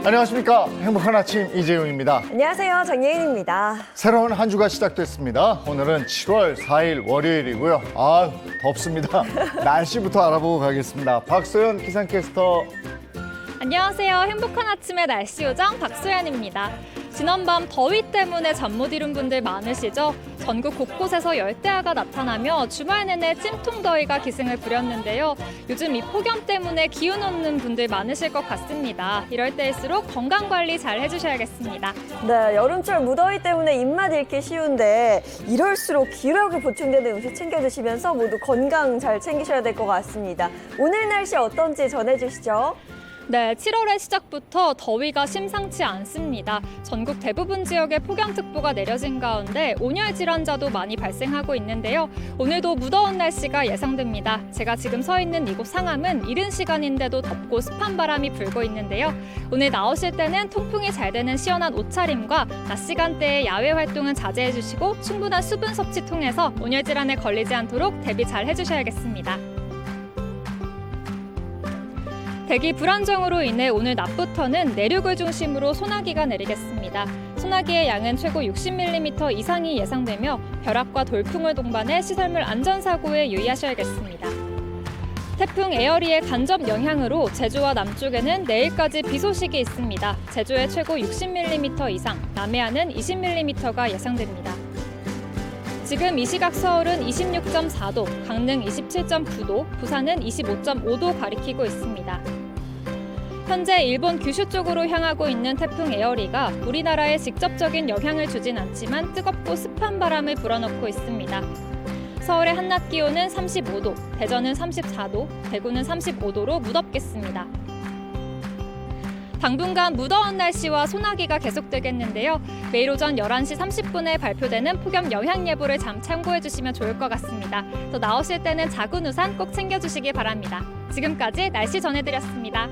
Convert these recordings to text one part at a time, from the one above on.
안녕하십니까. 행복한 아침 이재용입니다. 안녕하세요. 정예인입니다. 새로운 한 주가 시작됐습니다. 오늘은 7월 4일 월요일이고요. 덥습니다. 날씨부터 알아보고 가겠습니다. 박소연 기상캐스터. 안녕하세요. 행복한 아침의 날씨 요정 박소연입니다. 지난밤 더위 때문에 잠 못 이룬 분들 많으시죠? 전국 곳곳에서 열대야가 나타나며 주말 내내 찜통더위가 기승을 부렸는데요. 요즘 이 폭염 때문에 기운 없는 분들 많으실 것 같습니다. 이럴 때일수록 건강관리 잘 해주셔야겠습니다. 네, 여름철 무더위 때문에 입맛 잃기 쉬운데 이럴수록 기력이 보충되는 음식 챙겨 드시면서 모두 건강 잘 챙기셔야 될 것 같습니다. 오늘 날씨 어떤지 전해주시죠. 네, 7월의 시작부터 더위가 심상치 않습니다. 전국 대부분 지역에 폭염특보가 내려진 가운데 온열 질환자도 많이 발생하고 있는데요. 오늘도 무더운 날씨가 예상됩니다. 제가 지금 서 있는 이곳 상암은 이른 시간인데도 덥고 습한 바람이 불고 있는데요. 오늘 나오실 때는 통풍이 잘 되는 시원한 옷차림과 낮 시간대에 야외 활동은 자제해 주시고 충분한 수분 섭취 통해서 온열 질환에 걸리지 않도록 대비 잘 해주셔야겠습니다. 대기 불안정으로 인해 오늘 낮부터는 내륙을 중심으로 소나기가 내리겠습니다. 소나기의 양은 최고 60mm 이상이 예상되며 벼락과 돌풍을 동반해 시설물 안전사고에 유의하셔야겠습니다. 태풍 에어리의 간접 영향으로 제주와 남쪽에는 내일까지 비 소식이 있습니다. 제주에 최고 60mm 이상, 남해안은 20mm가 예상됩니다. 지금 이 시각 서울은 26.4도, 강릉 27.9도, 부산은 25.5도 가리키고 있습니다. 현재 일본 규슈 쪽으로 향하고 있는 태풍 에어리가 우리나라에 직접적인 영향을 주진 않지만 뜨겁고 습한 바람을 불어넣고 있습니다. 서울의 한낮 기온은 35도, 대전은 34도, 대구는 35도로 무덥겠습니다. 당분간 무더운 날씨와 소나기가 계속되겠는데요. 매일 오전 11시 30분에 발표되는 폭염 영향 예보를 참고해 주시면 좋을 것 같습니다. 또 나오실 때는 작은 우산 꼭 챙겨주시기 바랍니다. 지금까지 날씨 전해드렸습니다.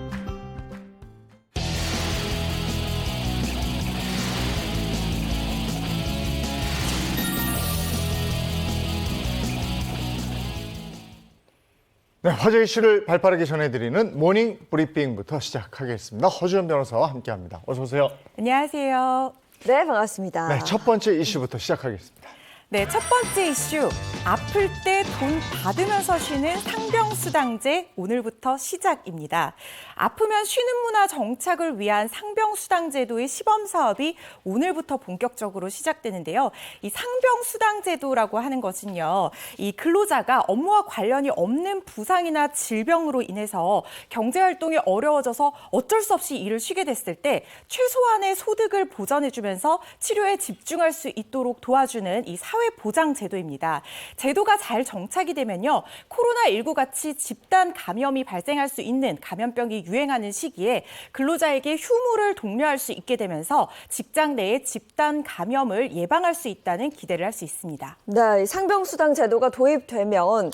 네, 화제 이슈를 발빠르게 전해드리는 모닝 브리핑부터 시작하겠습니다. 허주연 변호사와 함께합니다. 어서 오세요. 안녕하세요. 네, 반갑습니다. 네, 첫 번째 이슈부터 시작하겠습니다. 네, 첫 번째 이슈. 아플 때 돈 받으면서 쉬는 상병수당제 오늘부터 시작입니다. 아프면 쉬는 문화 정착을 위한 상병수당제도의 시범 사업이 오늘부터 본격적으로 시작되는데요. 이 상병수당제도라고 하는 것은요, 이 근로자가 업무와 관련이 없는 부상이나 질병으로 인해서 경제활동이 어려워져서 어쩔 수 없이 일을 쉬게 됐을 때 최소한의 소득을 보전해주면서 치료에 집중할 수 있도록 도와주는 이 사회보장제도입니다. 제도가 잘 정착이 되면요, 코로나19 같이 집단 감염이 발생할 수 있는 감염병이 유행하는 시기에 근로자에게 휴무를 독려할 수 있게 되면서 직장 내의 집단 감염을 예방할 수 있다는 기대를 할 수 있습니다. 네, 상병수당 제도가 도입되면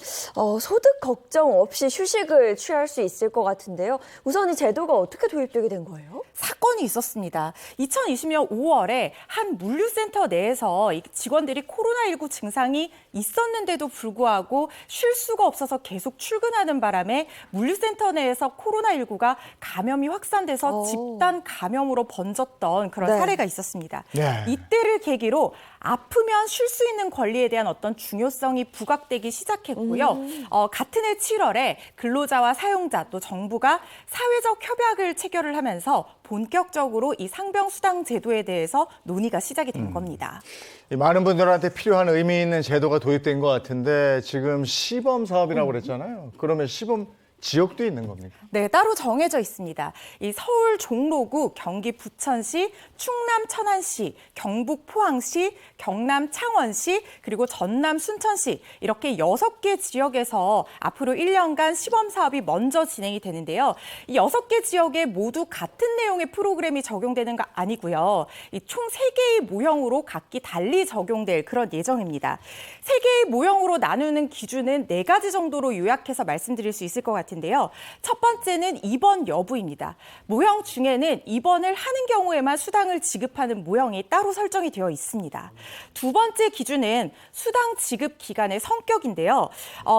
소득 걱정 없이 휴식을 취할 수 있을 것 같은데요. 우선 이 제도가 어떻게 도입되게 된 거예요? 사건이 있었습니다. 2020년 5월에 한 물류센터 내에서 직원들이 코로나19 증상이 있었는데도 불구하고 쉴 수가 없어서 계속 출근하는 바람에 물류센터 내에서 코로나19가 감염이 확산돼서 집단 감염으로 번졌던 그런 네. 사례가 있었습니다. 네. 이때를 계기로 아프면 쉴 수 있는 권리에 대한 어떤 중요성이 부각되기 시작했고요. 같은 해 7월에 근로자와 사용자 또 정부가 사회적 협약을 체결을 하면서 본격적으로 이 상병수당 제도에 대해서 논의가 시작이 된 겁니다. 많은 분들한테 필요한 의미 있는 제도가 도입된 것 같은데 지금 시범 사업이라고 그랬잖아요. 그러면 시범 지역도 있는 겁니까? 네, 따로 정해져 있습니다. 이 서울 종로구, 경기 부천시, 충남 천안시, 경북 포항시, 경남 창원시, 그리고 전남 순천시 이렇게 6개 지역에서 앞으로 1년간 시범 사업이 먼저 진행이 되는데요. 이 6개 지역에 모두 같은 내용의 프로그램이 적용되는 거 아니고요. 이 총 3개의 모형으로 각기 달리 적용될 그런 예정입니다. 3개의 모형으로 나누는 기준은 4가지 정도로 요약해서 말씀드릴 수 있을 것 같은데 텐데요. 첫 번째는 입원 여부입니다. 모형 중에는 입원을 하는 경우에만 수당을 지급하는 모형이 따로 설정이 되어 있습니다. 두 번째 기준은 수당 지급 기간의 성격인데요.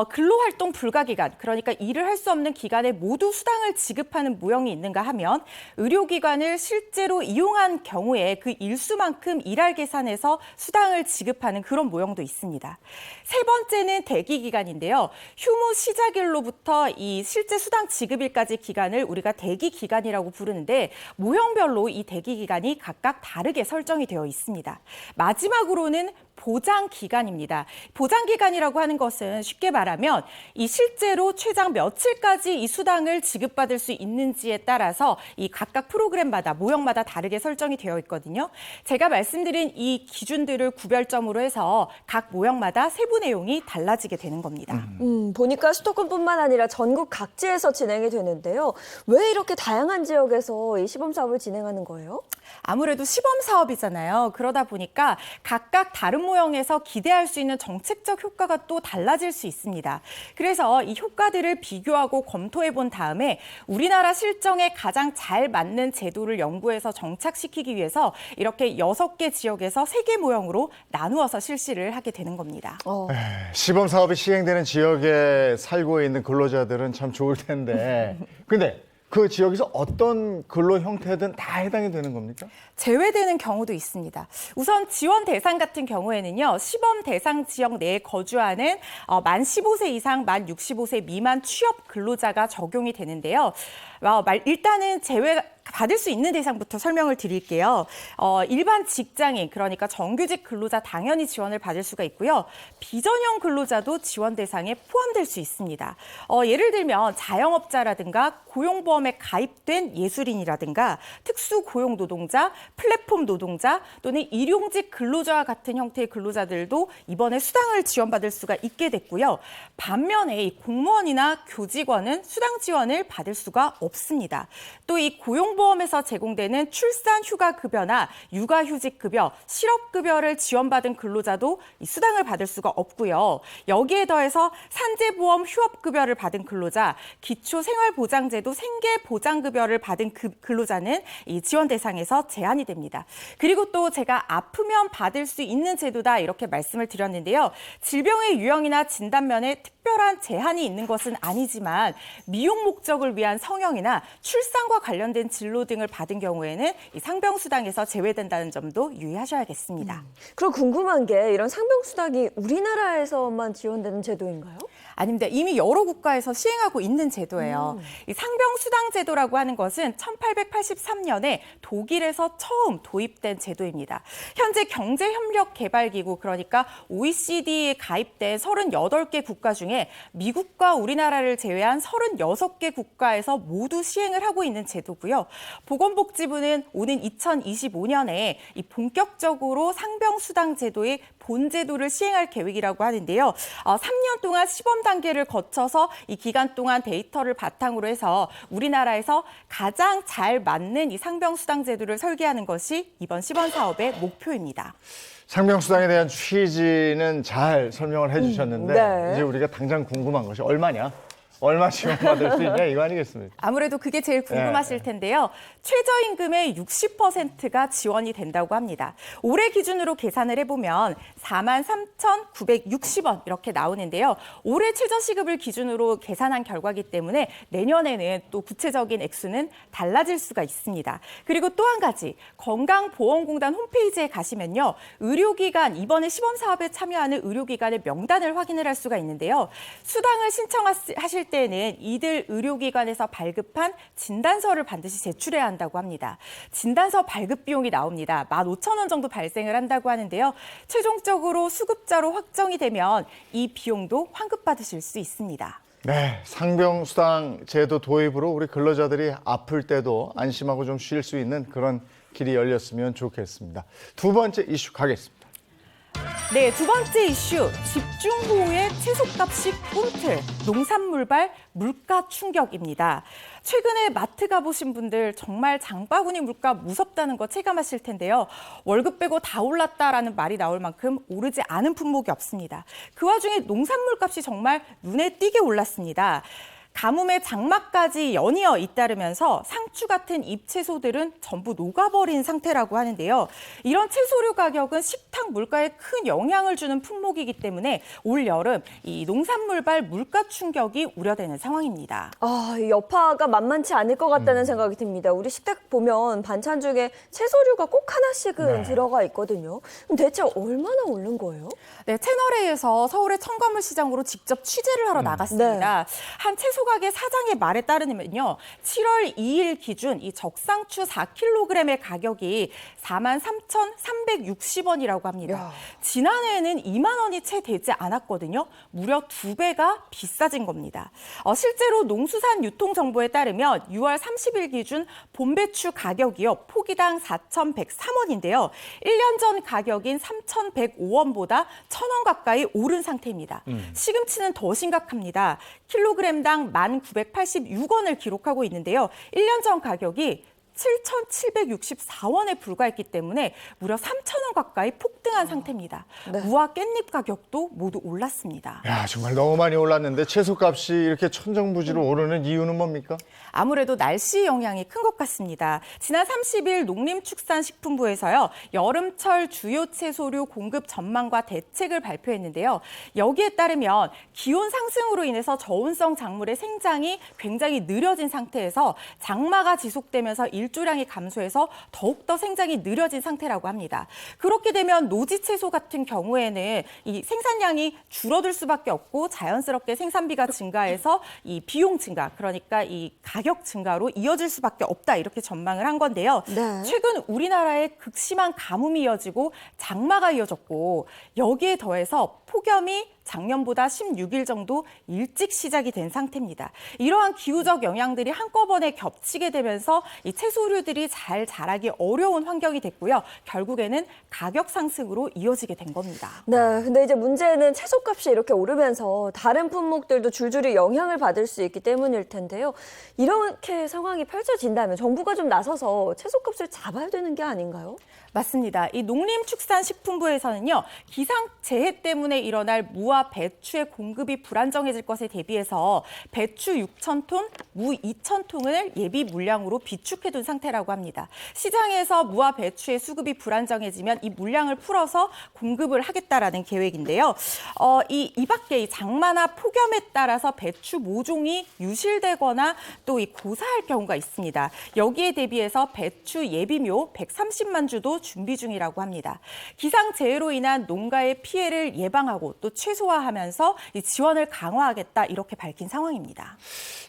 근로활동 불가 기간, 그러니까 일을 할 수 없는 기간에 모두 수당을 지급하는 모형이 있는가 하면 의료기관을 실제로 이용한 경우에 그 일수만큼 일할 계산해서 수당을 지급하는 그런 모형도 있습니다. 세 번째는 대기 기간인데요. 휴무 시작일로부터 이 실제 수당 지급일까지 기간을 우리가 대기 기간이라고 부르는데 모형별로 이 대기 기간이 각각 다르게 설정이 되어 있습니다. 마지막으로는 보장 기간입니다. 보장 기간이라고 하는 것은 쉽게 말하면 이 실제로 최장 며칠까지 이 수당을 지급받을 수 있는지에 따라서 이 각각 프로그램마다 모형마다 다르게 설정이 되어 있거든요. 제가 말씀드린 이 기준들을 구별점으로 해서 각 모형마다 세부 내용이 달라지게 되는 겁니다. 보니까 수도권뿐만 아니라 전국 각지에서 진행이 되는데요. 왜 이렇게 다양한 지역에서 이 시범 사업을 진행하는 거예요? 아무래도 시범 사업이잖아요. 그러다 보니까 각각 다른 모형에서 기대할 수 있는 정책적 효과가 또 달라질 수 있습니다. 그래서 이 효과들을 비교하고 검토해 본 다음에 우리나라 실정에 가장 잘 맞는 제도를 연구해서 정착시키기 위해서 이렇게 6개 지역에서 3개 모형으로 나누어서 실시를 하게 되는 겁니다. 시범 사업이 시행되는 지역에 살고 있는 근로자들은 참 좋을 텐데. 근데 그 지역에서 어떤 근로 형태든 다 해당이 되는 겁니까? 제외되는 경우도 있습니다. 우선 지원 대상 같은 경우에는요. 시범 대상 지역 내에 거주하는 만 15세 이상, 만 65세 미만 취업 근로자가 적용이 되는데요. 일단은 받을 수 있는 대상부터 설명을 드릴게요. 일반 직장인, 그러니까 정규직 근로자 당연히 지원을 받을 수가 있고요. 비전형 근로자도 지원 대상에 포함될 수 있습니다. 예를 들면 자영업자라든가 고용보험에 가입된 예술인이라든가 특수고용노동자, 플랫폼 노동자 또는 일용직 근로자와 같은 형태의 근로자들도 이번에 수당을 지원받을 수가 있게 됐고요. 반면에 이 공무원이나 교직원은 수당 지원을 받을 수가 없습니다. 또 이 고용보험에서 제공되는 출산휴가급여나 육아휴직급여, 실업급여를 지원받은 근로자도 이 수당을 받을 수가 없고요. 여기에 더해서 산재보험 휴업급여를 받은 근로자, 기초생활보장제도 생계보장급여를 받은 근로자는 이 지원 대상에서 제한이 됩니다. 그리고 또 제가 아프면 받을 수 있는 제도다 이렇게 말씀을 드렸는데요. 질병의 유형이나 진단면에 특별한 제한이 있는 것은 아니지만 미용 목적을 위한 성형이나 출산과 관련된 진로 등을 받은 경우에는 이 상병수당에서 제외된다는 점도 유의하셔야겠습니다. 그럼 궁금한 게 이런 상병수당이 우리나라에서만 지원되는 제도인가요? 아닙니다. 이미 여러 국가에서 시행하고 있는 제도예요. 이 상병수당 제도라고 하는 것은 1883년에 독일에서 처음 도입된 제도입니다. 현재 경제협력개발기구, 그러니까 OECD에 가입된 38개 국가 중에 미국과 우리나라를 제외한 36개 국가에서 모두 시행을 하고 있는 제도고요. 보건복지부는 오는 2025년에 이 본격적으로 상병수당 제도의 본제도를 시행할 계획이라고 하는데요. 3년 동안 시범 단계를 거쳐서 이 기간 동안 데이터를 바탕으로 해서 우리나라에서 가장 잘 맞는 이 상병수당 제도를 설계하는 것이 이번 시범 사업의 목표입니다. 상병수당에 대한 취지는 잘 설명을 해주셨는데 네. 이제 우리가 당장 궁금한 것이 얼마냐? 얼마 지원받을 수 있냐 이거 아니겠습니까? 아무래도 그게 제일 궁금하실 텐데요. 최저임금의 60%가 지원이 된다고 합니다. 올해 기준으로 계산을 해보면 43,960원 이렇게 나오는데요. 올해 최저시급을 기준으로 계산한 결과이기 때문에 내년에는 또 구체적인 액수는 달라질 수가 있습니다. 그리고 또 한 가지, 건강보험공단 홈페이지에 가시면요. 의료기관, 이번에 시범사업에 참여하는 의료기관의 명단을 확인을 할 수가 있는데요. 수당을 신청하실 때는 이들 의료기관에서 발급한 진단서를 반드시 제출해야 한다고 합니다. 진단서 발급 비용이 나옵니다. 15,000원 정도 발생을 한다고 하는데요. 최종적으로 수급자로 확정이 되면 이 비용도 환급받으실 수 있습니다. 네, 상병수당 제도 도입으로 우리 근로자들이 아플 때도 안심하고 좀 쉴 수 있는 그런 길이 열렸으면 좋겠습니다. 두 번째 이슈 가겠습니다. 네, 두 번째 이슈, 집중호우의 채소값이 꿈틀, 농산물발 물가 충격입니다. 최근에 마트 가보신 분들 정말 장바구니 물가 무섭다는 거 체감하실 텐데요. 월급 빼고 다 올랐다라는 말이 나올 만큼 오르지 않은 품목이 없습니다. 그 와중에 농산물 값이 정말 눈에 띄게 올랐습니다. 가뭄에 장마까지 연이어 잇따르면서 상추 같은 잎 채소들은 전부 녹아버린 상태라고 하는데요. 이런 채소류 가격은 식탁 물가에 큰 영향을 주는 품목이기 때문에 올 여름 이 농산물발 물가 충격이 우려되는 상황입니다. 이 여파가 만만치 않을 것 같다는 생각이 듭니다. 우리 식탁 보면 반찬 중에 채소류가 꼭 하나씩은 들어가 있거든요. 그럼 대체 얼마나 오른 거예요? 네, 채널A에서 서울의 청과물 시장으로 직접 취재를 하러 나갔습니다. 한 채소 가게 사장의 말에 따르면요, 7월 2일 기준 이 적상추 4kg의 가격이 43,360원이라고 합니다. 지난해에는 2만 원이 채 되지 않았거든요. 무려 2배가 비싸진 겁니다. 실제로 농수산 유통 정보에 따르면 6월 30일 기준 봄배추 가격이요, 포기당 4,103원인데요. 1년 전 가격인 3,105원보다 1,000원 가까이 오른 상태입니다. 시금치는 더 심각합니다. 킬로그램당 1,986원을 기록하고 있는데요. 1년 전 가격이 7,764원에 불과했기 때문에 무려 3,000원 가까이 폭등한 상태입니다. 무와 깻잎 가격도 모두 올랐습니다. 야, 정말 너무 많이 올랐는데 채소값이 이렇게 천정부지로 오르는 이유는 뭡니까? 아무래도 날씨 영향이 큰 것 같습니다. 지난 30일 농림축산식품부에서요, 여름철 주요 채소류 공급 전망과 대책을 발표했는데요. 여기에 따르면 기온 상승으로 인해서 저온성 작물의 생장이 굉장히 느려진 상태에서 장마가 지속되면서 일조량이 감소해서 더욱더 생장이 느려진 상태라고 합니다. 그렇게 되면 노지 채소 같은 경우에는 이 생산량이 줄어들 수밖에 없고 자연스럽게 생산비가 증가해서 이 비용 증가, 그러니까 이 가격 증가로 이어질 수밖에 없다, 이렇게 전망을 한 건데요. 최근 우리나라에 극심한 가뭄이 이어지고 장마가 이어졌고 여기에 더해서 폭염이 작년보다 16일 정도 일찍 시작이 된 상태입니다. 이러한 기후적 영향들이 한꺼번에 겹치게 되면서 이 채소류들이 잘 자라기 어려운 환경이 됐고요. 결국에는 가격 상승으로 이어지게 된 겁니다. 네, 근데 이제 문제는 채소값이 이렇게 오르면서 다른 품목들도 줄줄이 영향을 받을 수 있기 때문일 텐데요. 이렇게 상황이 펼쳐진다면 정부가 좀 나서서 채소값을 잡아야 되는 게 아닌가요? 맞습니다. 이 농림축산식품부에서는요, 기상재해 때문에 일어날 무와 배추의 공급이 불안정해질 것에 대비해서 배추 6,000톤, 무 2,000톤을 예비 물량으로 비축해둔 상태라고 합니다. 시장에서 무와 배추의 수급이 불안정해지면 이 물량을 풀어서 공급을 하겠다라는 계획인데요. 이 밖에 이 장마나 폭염에 따라서 배추 모종이 유실되거나 또 이 고사할 경우가 있습니다. 여기에 대비해서 배추 예비묘 130만 주도 준비 중이라고 합니다. 기상재해로 인한 농가의 피해를 예방하고 또 최소화하면서 이 지원을 강화하겠다, 이렇게 밝힌 상황입니다.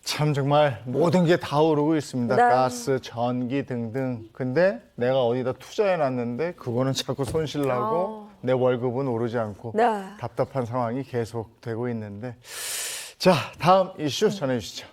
참 정말 모든 게 다 오르고 있습니다. 가스, 전기 등등. 근데 내가 어디다 투자해놨는데 그거는 자꾸 손실나고 내 월급은 오르지 않고 답답한 상황이 계속되고 있는데. 자, 다음 이슈 전해주시죠.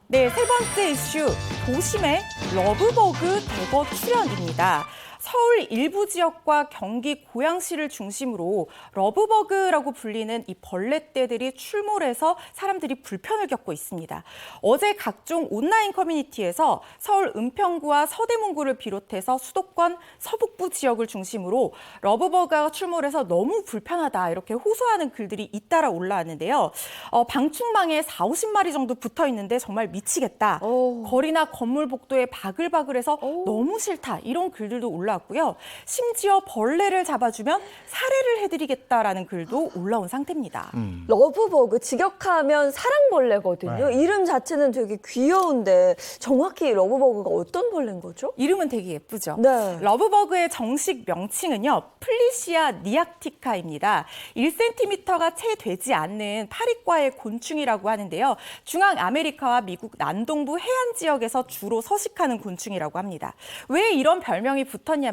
네, 세 번째 이슈, 도심의 러브버그 대거 출현입니다. 서울 일부 지역과 경기 고양시를 중심으로 러브버그라고 불리는 이 벌레떼들이 출몰해서 사람들이 불편을 겪고 있습니다. 어제 각종 온라인 커뮤니티에서 서울 은평구와 서대문구를 비롯해서 수도권 서북부 지역을 중심으로 러브버그가 출몰해서 너무 불편하다, 이렇게 호소하는 글들이 잇따라 올라왔는데요. 방충망에 40-50마리 정도 붙어 있는데 정말 미치겠다. 거리나 건물 복도에 바글바글해서 너무 싫다, 이런 글들도 올라왔고요. 심지어 벌레를 잡아주면 살해를 해드리겠다라는 글도 올라온 상태입니다. 러브버그, 직역하면 사랑벌레거든요. 이름 자체는 되게 귀여운데 정확히 러브버그가 어떤 벌레인 거죠? 이름은 되게 예쁘죠. 네. 러브버그의 정식 명칭은요, 플리시아 니악티카입니다. 1cm가 채 되지 않는 파리과의 곤충이라고 하는데요. 중앙 아메리카와 미국 남동부 해안 지역에서 주로 서식하는 곤충이라고 합니다. 왜 이런 별명이 붙었냐면요,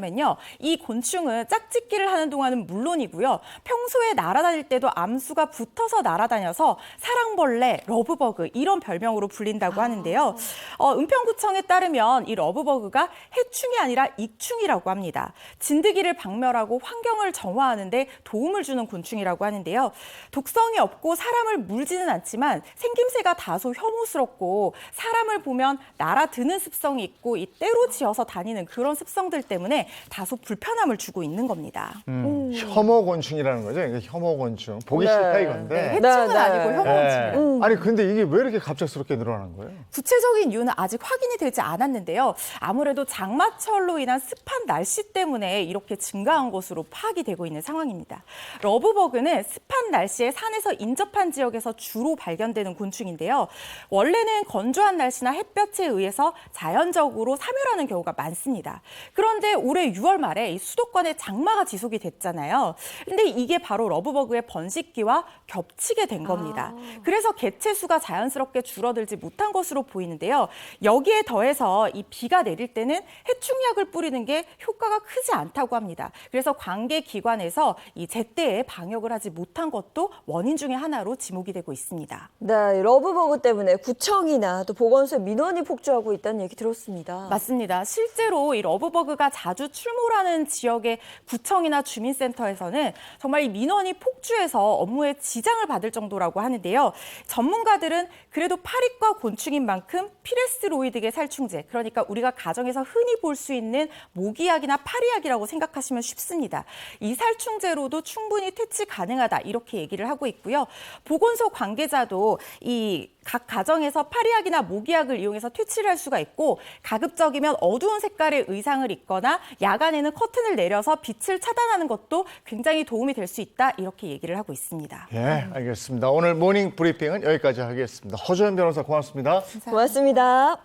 이 곤충은 짝짓기를 하는 동안은 물론이고요, 평소에 날아다닐 때도 암수가 붙어서 날아다녀서 사랑벌레, 러브버그, 이런 별명으로 불린다고 하는데요. 은평구청에 따르면 이 러브버그가 해충이 아니라 익충이라고 합니다. 진드기를 박멸하고 환경을 정화하는 데 도움을 주는 곤충이라고 하는데요. 독성이 없고 사람을 물지는 않지만 생김새가 다소 혐오스럽고 사람을 보면 날아드는 습성이 있고 이 때로 지어서 다니는 그런 습성들 때문에 때문에 다소 불편함을 주고 있는 겁니다. 혐오곤충이라는 거죠. 이게 혐오곤충. 보기 네. 싫다 네, 이건데. 해충은 네, 네. 아니고 혐오곤충이에요. 아니 근데 이게 왜 이렇게 갑작스럽게 늘어나는 거예요? 구체적인 이유는 아직 확인이 되지 않았는데요. 아무래도 장마철로 인한 습한 날씨 때문에 이렇게 증가한 것으로 파악이 되고 있는 상황입니다. 러브버그는 습한 날씨에 산에서 인접한 지역에서 주로 발견되는 곤충인데요. 원래는 건조한 날씨나 햇볕에 의해서 자연적으로 사멸하는 경우가 많습니다. 그런데 올해 6월 말에 이 수도권에 장마가 지속이 됐잖아요. 근데 이게 바로 러브버그의 번식기와 겹치게 된 겁니다. 그래서 개체 수가 자연스럽게 줄어들지 못한 것으로 보이는데요. 여기에 더해서 이 비가 내릴 때는 해충약을 뿌리는 게 효과가 크지 않다고 합니다. 그래서 관계기관에서 이 제때에 방역을 하지 못한 것도 원인 중에 하나로 지목이 되고 있습니다. 네, 러브버그 때문에 구청이나 또 보건소에 민원이 폭주하고 있다는 얘기 들었습니다. 맞습니다. 실제로 이 러브버그가 자주 출몰하는 지역의 구청이나 주민센터에서는 정말 이 민원이 폭주해서 업무에 지장을 받을 정도라고 하는데요. 전문가들은 그래도 파리과 곤충인 만큼 피레스로이드계 살충제, 그러니까 우리가 가정에서 흔히 볼 수 있는 모기약이나 파리약이라고 생각하시면 쉽습니다. 이 살충제로도 충분히 퇴치 가능하다 이렇게 얘기를 하고 있고요. 보건소 관계자도 이 각 가정에서 파리약이나 모기약을 이용해서 퇴치를 할 수가 있고 가급적이면 어두운 색깔의 의상을 입거나 야간에는 커튼을 내려서 빛을 차단하는 것도 굉장히 도움이 될 수 있다 이렇게 얘기를 하고 있습니다. 예, 알겠습니다. 오늘 모닝 브리핑은 여기까지 하겠습니다. 허주연 변호사 고맙습니다. 고맙습니다.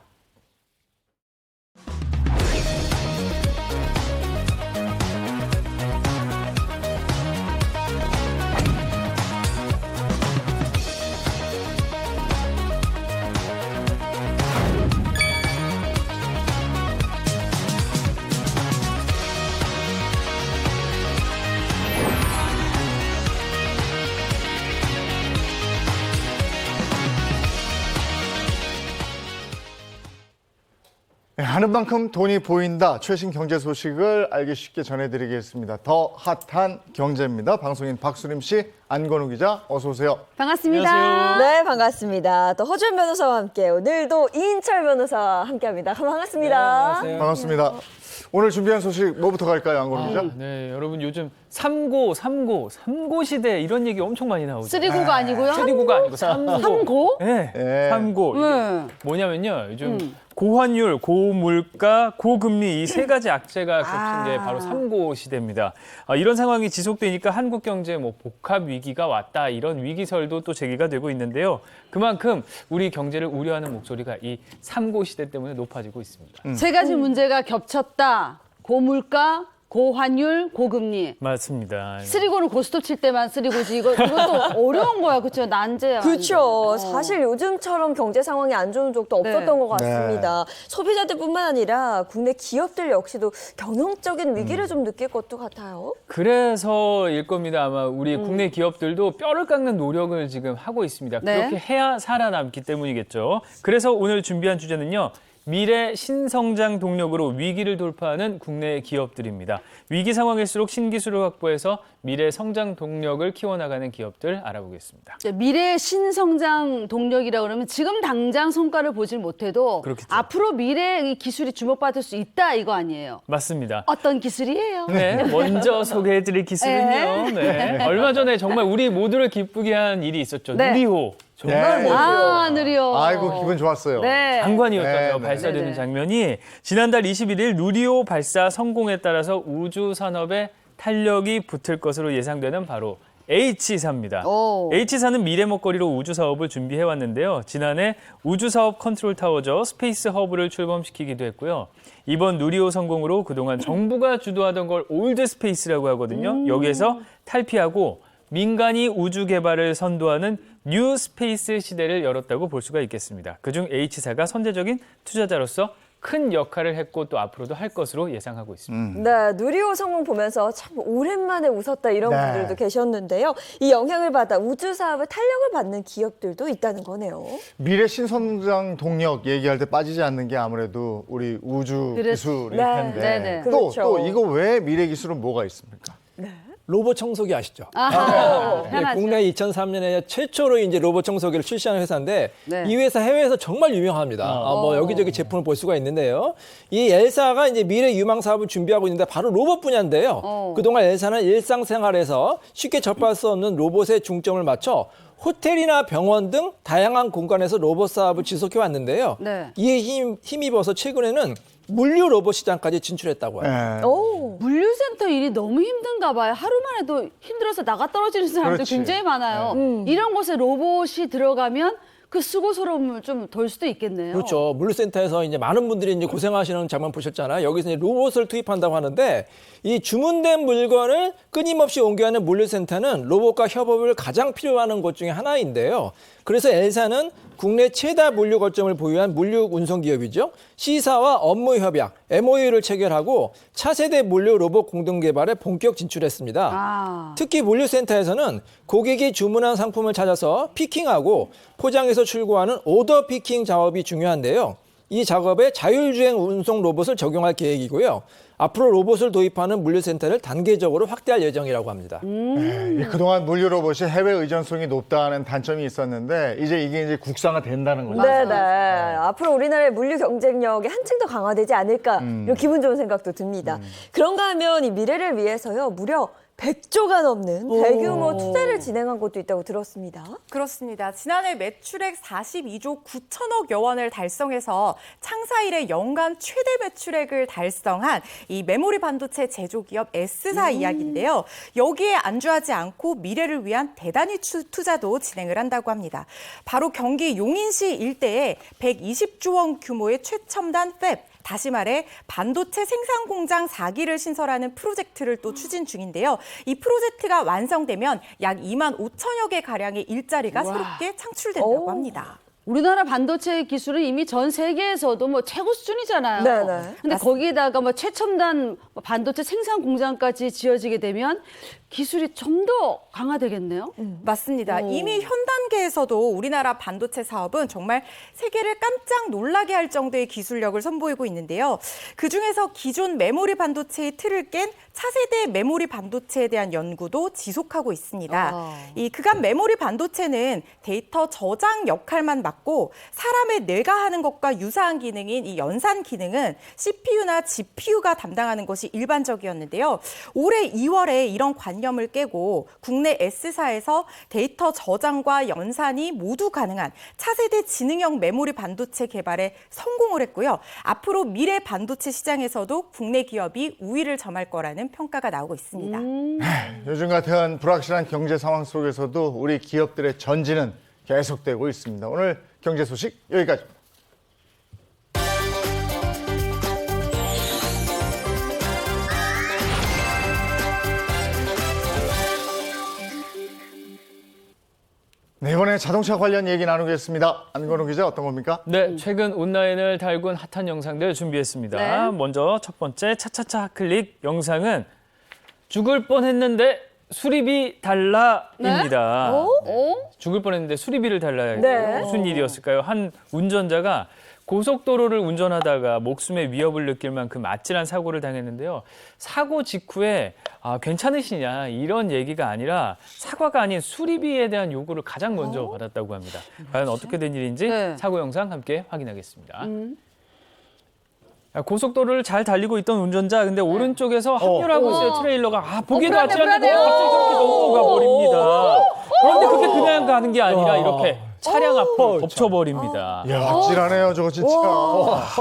네, 하는 만큼 돈이 보인다. 최신 경제 소식을 알기 쉽게 전해드리겠습니다. 더 핫한 경제입니다. 방송인 박수림 씨, 안건우 기자, 어서 오세요. 반갑습니다. 네, 반갑습니다. 또 허준 변호사와 함께 오늘도 이인철 변호사와 함께합니다. 반갑습니다. 네, 반갑습니다. 오늘 준비한 소식 뭐부터 갈까요, 안건우 기자? 네, 여러분 요즘 삼고 시대 이런 얘기 엄청 많이 나오죠. 쓰리고가 아니고요? 쓰리고가 아니고 삼고. 삼고? 네, 네. 삼고. 이게 네. 뭐냐면요, 요즘 고환율, 고물가, 고금리 이 세 가지 악재가 겹친 게 바로 삼고 시대입니다. 이런 상황이 지속되니까 한국 경제에 뭐 복합 위기가 왔다 이런 위기설도 또 제기가 되고 있는데요. 그만큼 우리 경제를 우려하는 목소리가 이 삼고 시대 때문에 높아지고 있습니다. 세 가지 문제가 겹쳤다. 고물가, 고환율, 고금리. 맞습니다. 쓰리고는 고스톱 칠 때만 쓰리고지. 이것도 어려운 거야, 그렇죠? 난제야. 그렇죠. 사실 요즘처럼 경제 상황이 안 좋은 적도 없었던 네. 것 같습니다. 소비자들뿐만 아니라 국내 기업들 역시도 경영적인 위기를 좀 느낄 것도 같아요. 그래서일 겁니다. 아마 우리 국내 기업들도 뼈를 깎는 노력을 지금 하고 있습니다. 네. 그렇게 해야 살아남기 때문이겠죠. 그래서 오늘 준비한 주제는요. 미래 신성장 동력으로 위기를 돌파하는 국내 기업들입니다. 위기 상황일수록 신기술을 확보해서 미래 성장 동력을 키워나가는 기업들 알아보겠습니다. 미래 신성장 동력이라 그러면 지금 당장 성과를 보질 못해도 그렇겠죠. 앞으로 미래 이 기술이 주목받을 수 있다 이거 아니에요? 맞습니다. 어떤 기술이에요? 네, 먼저 소개해드릴 기술은요. 네. 얼마 전에 정말 우리 모두를 기쁘게 한 일이 있었죠. 네. 누리호. 정말 네. 아, 느려. 아이고, 기분 좋았어요. 네. 장관이었다죠. 네, 네. 발사되는 네, 네. 장면이 지난달 21일 누리호 발사 성공에 따라서 우주 산업에 탄력이 붙을 것으로 예상되는 바로 H사입니다. 오. H사는 미래 먹거리로 우주 사업을 준비해 왔는데요. 지난해 우주 사업 컨트롤 타워죠. 스페이스 허브를 출범시키기도 했고요. 이번 누리호 성공으로 그동안 정부가 주도하던 걸 올드 스페이스라고 하거든요. 여기에서 탈피하고 민간이 우주 개발을 선도하는 뉴 스페이스 시대를 열었다고 볼 수가 있겠습니다. 그중 H사가 선제적인 투자자로서 큰 역할을 했고 또 앞으로도 할 것으로 예상하고 있습니다. 네, 누리호 성공 보면서 참 오랜만에 웃었다 이런 네. 분들도 계셨는데요. 이 영향을 받아 우주 사업에 탄력을 받는 기업들도 있다는 거네요. 미래 신성장 동력 얘기할 때 빠지지 않는 게 아무래도 우리 우주 그렇- 기술일 네, 텐데 네, 네. 또 그렇죠. 이거 외에 미래 기술은 뭐가 있습니까? 로봇 청소기 아시죠? 아하, 네, 편하죠. 국내 2003년에 최초로 이제 로봇 청소기를 출시한 회사인데 네. 이 회사 해외에서 정말 유명합니다. 뭐 여기저기 제품을 볼 수가 있는데요. 이 엘사가 이제 미래 유망 사업을 준비하고 있는데 바로 로봇 분야인데요. 그동안 엘사는 일상생활에서 쉽게 접할 수 없는 로봇에 중점을 맞춰 호텔이나 병원 등 다양한 공간에서 로봇 사업을 지속해 왔는데요. 네. 이에 힘입어서 최근에는 물류 로봇 시장까지 진출했다고 해요. 예. 오. 물류센터 일이 너무 힘든가 봐요. 하루만 해도 힘들어서 나가 떨어지는 사람들 그렇지. 굉장히 많아요. 이런 곳에 로봇이 들어가면 그 수고스러움을 좀 덜 수도 있겠네요. 그렇죠. 물류센터에서 이제 많은 분들이 이제 고생하시는 장면 보셨잖아요. 여기서 이제 로봇을 투입한다고 하는데 이 주문된 물건을 끊임없이 옮겨가는 물류센터는 로봇과 협업을 가장 필요하는 곳 중에 하나인데요. 그래서 엘사는 국내 최다 물류 거점을 보유한 물류 운송 기업이죠. C사와 업무 협약 MOU를 체결하고 차세대 물류 로봇 공동 개발에 본격 진출했습니다. 아. 특히 물류센터에서는 고객이 주문한 상품을 찾아서 피킹하고 포장해서 출고하는 오더 피킹 작업이 중요한데요. 이 작업에 자율주행 운송 로봇을 적용할 계획이고요. 앞으로 로봇을 도입하는 물류센터를 단계적으로 확대할 예정이라고 합니다. 예, 그동안 물류 로봇이 해외 의존성이 높다는 단점이 있었는데 이게 이제 국산화 된다는 거죠. 네네. 앞으로 우리나라의 물류 경쟁력이 한층 더 강화되지 않을까 이런 기분 좋은 생각도 듭니다. 그런가 하면 이 미래를 위해서요 무려 100조가 넘는 대규모 투자를 진행한 곳도 있다고 들었습니다. 그렇습니다. 지난해 매출액 42조 9천억여 원을 달성해서 창사 이래 연간 최대 매출액을 달성한 이 메모리 반도체 제조기업 S사 이야기인데요. 여기에 안주하지 않고 미래를 위한 대단히 투자도 진행을 한다고 합니다. 바로 경기 용인시 일대에 120조 원 규모의 최첨단 팹, 다시 말해 반도체 생산 공장 4기를 신설하는 프로젝트를 또 추진 중인데요. 이 프로젝트가 완성되면 약 2만 5천여 개 가량의 일자리가 새롭게 창출된다고 합니다. 우리나라 반도체 기술은 이미 전 세계에서도 뭐 최고 수준이잖아요. 네네. 근데 거기다가 뭐 최첨단 반도체 생산 공장까지 지어지게 되면 기술이 좀 더 강화되겠네요. 맞습니다. 이미 현 단계에서도 우리나라 반도체 사업은 정말 세계를 깜짝 놀라게 할 정도의 기술력을 선보이고 있는데요. 그중에서 기존 메모리 반도체의 틀을 깬 차세대 메모리 반도체에 대한 연구도 지속하고 있습니다. 이 그간 메모리 반도체는 데이터 저장 역할만 맡고 사람의 뇌가 하는 것과 유사한 기능인 이 연산 기능은 CPU나 GPU가 담당하는 것이 일반적이었는데요. 올해 2월에 이런 관념을 깨고 국내 S사에서 데이터 저장과 연산이 모두 가능한 차세대 지능형 메모리 반도체 개발에 성공을 했고요. 앞으로 미래 반도체 시장에서도 국내 기업이 우위를 점할 거라는 평가가 나오고 있습니다. 요즘 같은 불확실한 경제 상황 속에서도 우리 기업들의 전진은 계속되고 있습니다. 오늘 경제 소식 여기까지입니다. 네, 이번에 자동차 관련 얘기 나누겠습니다. 안건우 기자 어떤 겁니까? 네, 최근 온라인을 달군 핫한 영상들 준비했습니다. 네. 먼저 첫 번째 차차차 클릭 영상은 죽을 뻔했는데 수리비 달라입니다. 죽을 뻔했는데 수리비를 달라요. 네. 무슨 일이었을까요? 한 운전자가 고속도로를 운전하다가 목숨의 위협을 느낄 만큼 아찔한 사고를 당했는데요. 사고 직후에 괜찮으시냐 이런 얘기가 아니라 사과가 아닌 수리비에 대한 요구를 가장 먼저 받았다고 합니다. 과연 어떻게 된 일인지 네. 사고 영상 함께 확인하겠습니다. 고속도로를 잘 달리고 있던 운전자, 근데 오른쪽에서 합류하고 있어요. 트레일러가 보기에도 아찔한데 갑자기 저렇게 넘어가 버립니다. 그런데 그게 그냥 가는 게 아니라 이렇게 차량 앞으로 덮쳐버립니다. 이야, 아찔하네요, 저거 진짜.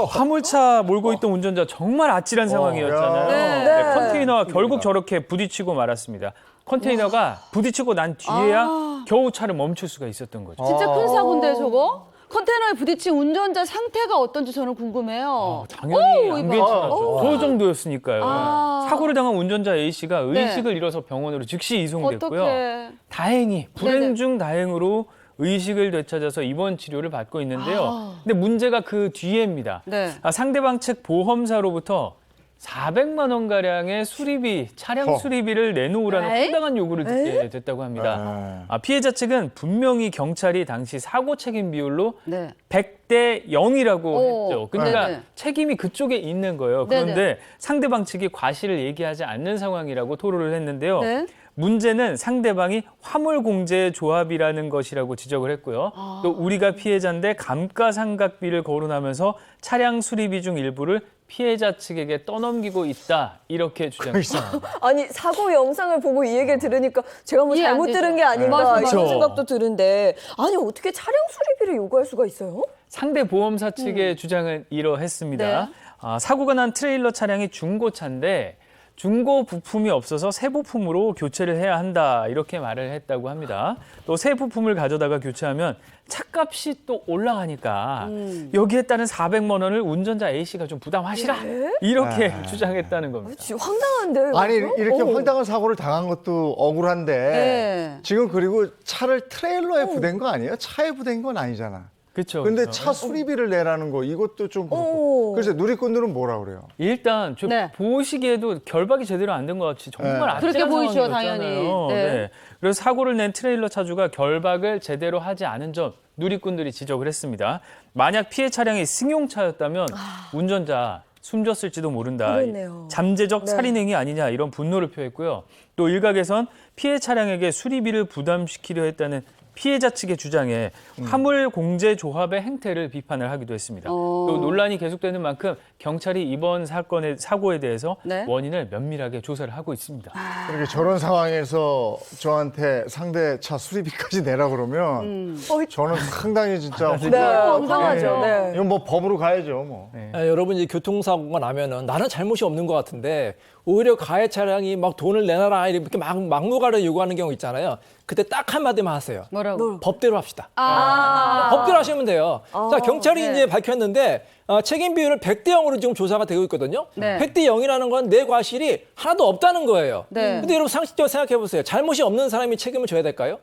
화물차 몰고 있던 운전자 정말 아찔한 상황이었잖아요. 네. 컨테이너와 결국 저렇게 부딪히고 말았습니다. 컨테이너가 부딪히고 난 뒤에야 겨우 차를 멈출 수가 있었던 거죠. 진짜 큰 사고인데 저거? 컨테이너에 부딪힌 운전자 상태가 어떤지 저는 궁금해요. 당연히 안 이봐. 괜찮았죠. 그 정도였으니까요. 사고를 당한 운전자 A씨가 의식을 잃어서 병원으로 즉시 이송됐고요. 어떡해. 다행히 불행 중 다행으로 의식을 되찾아서 입원 치료를 받고 있는데요. 근데 문제가 그 뒤에입니다. 네. 상대방 측 보험사로부터 400만 원 가량의 수리비, 차량 수리비를 내놓으라는 에이? 황당한 요구를 듣게 됐다고 합니다. 피해자 측은 분명히 경찰이 당시 사고 책임 비율로 네. 100대 0이라고 오, 했죠. 그러니까 네네. 책임이 그쪽에 있는 거예요. 네네. 그런데 상대방 측이 과실을 얘기하지 않는 상황이라고 토로를 했는데요. 네. 문제는 상대방이 화물공제조합이라는 것이라고 지적을 했고요. 또 우리가 피해자인데 감가상각비를 거론하면서 차량 수리비 중 일부를 피해자 측에게 떠넘기고 있다. 이렇게 주장했습니다. 아니 사고 영상을 보고 이 얘기를 들으니까 제가 뭐 이해 안 잘못 되죠. 들은 게 아닌가 맞아, 이런 맞아. 생각도 드는데 아니 어떻게 차량 수리비를 요구할 수가 있어요? 상대 보험사 측의 주장은 이러했습니다. 네. 사고가 난 트레일러 차량이 중고차인데 중고 부품이 없어서 새 부품으로 교체를 해야 한다 이렇게 말을 했다고 합니다. 또 새 부품을 가져다가 교체하면 차값이 또 올라가니까 여기에 따른 400만 원을 운전자 A씨가 좀 부담하시라 이렇게 주장했다는 겁니다. 진짜 황당한데. 아니 그죠? 이렇게 어. 황당한 사고를 당한 것도 억울한데 네. 지금 그리고 차를 트레일러에 부댄 거 아니에요? 차에 부댄 건 아니잖아. 그렇죠. 근데 차 수리비를 내라는 거 이것도 좀 그렇고. 어. 그래서 누리꾼들은 뭐라 그래요? 일단 저 네. 보시기에도 결박이 제대로 안 된 것 같이 정말 네. 아찔한 그렇게 보이죠, 상황이었잖아요. 당연히. 네. 네. 그래서 사고를 낸 트레일러 차주가 결박을 제대로 하지 않은 점 누리꾼들이 지적을 했습니다. 만약 피해 차량이 승용차였다면 운전자 숨졌을지도 모른다. 그렇네요. 잠재적 네. 살인행위 아니냐 이런 분노를 표했고요. 또 일각에선 피해 차량에게 수리비를 부담시키려 했다는 피해자 측의 주장에 화물공제조합의 행태를 비판을 하기도 했습니다. 또 논란이 계속되는 만큼 경찰이 이번 사고에 대해서 네. 원인을 면밀하게 조사를 하고 있습니다. 그렇게 저런 상황에서 저한테 상대 차 수리비까지 내라 그러면 저는 상당히 진짜 네, 황당하죠. 네. 이건 뭐 법으로 가야죠, 뭐. 네. 여러분 이제 교통사고가 나면은 나는 잘못이 없는 것 같은데 오히려 가해 차량이 막 돈을 내놔라 이렇게 막무가내로 요구하는 경우 있잖아요. 그때 딱 한마디만 하세요. 뭐라고? 법대로 합시다. 아. 법대로 하시면 돼요. 자, 경찰이 네. 이제 밝혔는데 책임 비율을 100대 0으로 지금 조사가 되고 있거든요. 네. 100대 0이라는 건 내 과실이 하나도 없다는 거예요. 네. 근데 여러분 상식적으로 생각해 보세요. 잘못이 없는 사람이 책임을 져야 될까요?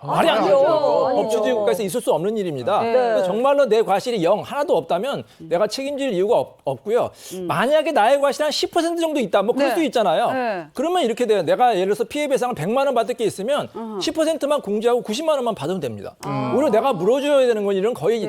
말이 안 아니죠. 되죠. 아니죠. 법치주의 국가에서 있을 수 없는 일입니다. 네. 그래서 정말로 내 과실이 0 하나도 없다면 내가 책임질 이유가 없고요. 만약에 나의 과실이 한 10% 정도 있다. 뭐 그럴 네. 수 있잖아요. 네. 그러면 이렇게 돼요. 내가 예를 들어서 피해 배상을 100만 원 받을 게 있으면 10%만 공제하고 90만 원만 받으면 됩니다. 오히려 내가 물어줘야 되는 건 이런 거의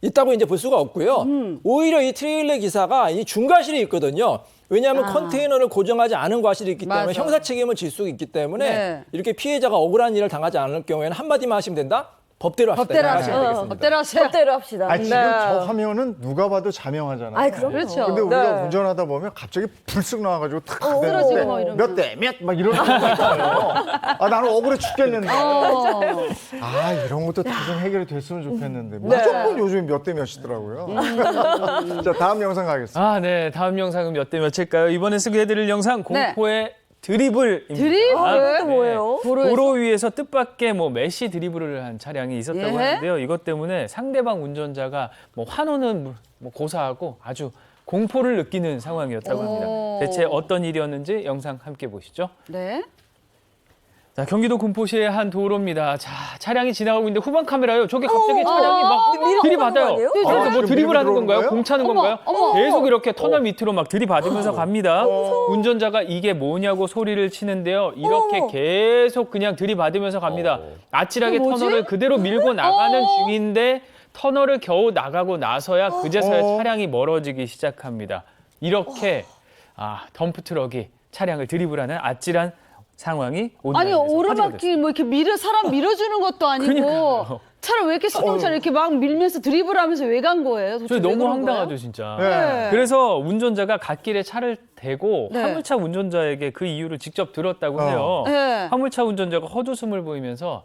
있다고 이제 볼 수가 없고요. 오히려 이 트레일러 기사가 이 중과실이 있거든요. 왜냐하면 컨테이너를 고정하지 않은 과실이 있기 때문에 맞아. 형사 책임을 질 수 있기 때문에 네. 이렇게 피해자가 억울한 일을 당하지 않을 경우에는 한마디만 하시면 된다. 법대로 합시다. 법대로 이렇게 하세요. 하시면 되겠습니다. 법대로 하세요. 법대로 합시다. 아니, 지금 네. 저 화면은 누가 봐도 자명하잖아요. 아이, 그럼요. 그렇죠. 근데 우리가 네. 운전하다 보면 갑자기 불쑥 나와가지고 탁 쓰러지고 되는데 뭐 이러면. 몇 대 몇 막 이런 거 있잖아요. 아 나는 억울해 죽겠는데. 어. 아 이런 것도 다 좀 해결이 됐으면 좋겠는데 무조건 요즘에 몇 대 몇이더라고요. 자 다음 영상 가겠습니다. 네. 다음 영상은 몇 대 몇일까요? 이번에 소개해드릴 영상 공포의 드리블입니다. 드리블? 또 뭐예요? 도로 위에서 뜻밖의 메시 드리블을 한 차량이 있었다고 예? 하는데요. 이것 때문에 상대방 운전자가 환호는 고사하고 아주 공포를 느끼는 상황이었다고 합니다. 대체 어떤 일이었는지 영상 함께 보시죠. 네. 자, 경기도 군포시의 한 도로입니다. 자, 차량이 지나가고 있는데 후방 카메라요. 저기 갑자기 차량이 막 들이받아요. 아니에요? 그래서 뭐 지금 드리블하는 밀고 건가요? 들어오는 공 차는 어머, 건가요? 어머. 계속 이렇게 터널 밑으로 막 들이받으면서 갑니다. 운전자가 이게 뭐냐고 소리를 치는데요. 이렇게 계속 그냥 들이받으면서 갑니다. 아찔하게 이게 뭐지? 터널을 그대로 밀고 나가는 중인데 터널을 겨우 나가고 나서야 그제서야 차량이 멀어지기 시작합니다. 이렇게 덤프트럭이 차량을 드리블하는 아찔한 상황이 아니 온라인에서 화제가 됐습니다. 오르막길 뭐 이렇게 사람 밀어주는 것도 아니고 그러니까요. 차를 왜 이렇게 승용차를 이렇게 막 밀면서 드리블하면서 왜 간 거예요? 도대체 저 왜 너무 그런 황당하죠, 거예요? 진짜. 네. 그래서 운전자가 갓길에 차를 대고 네. 화물차 운전자에게 그 이유를 직접 들었다고 해요. 네. 화물차 운전자가 헛웃음을 보이면서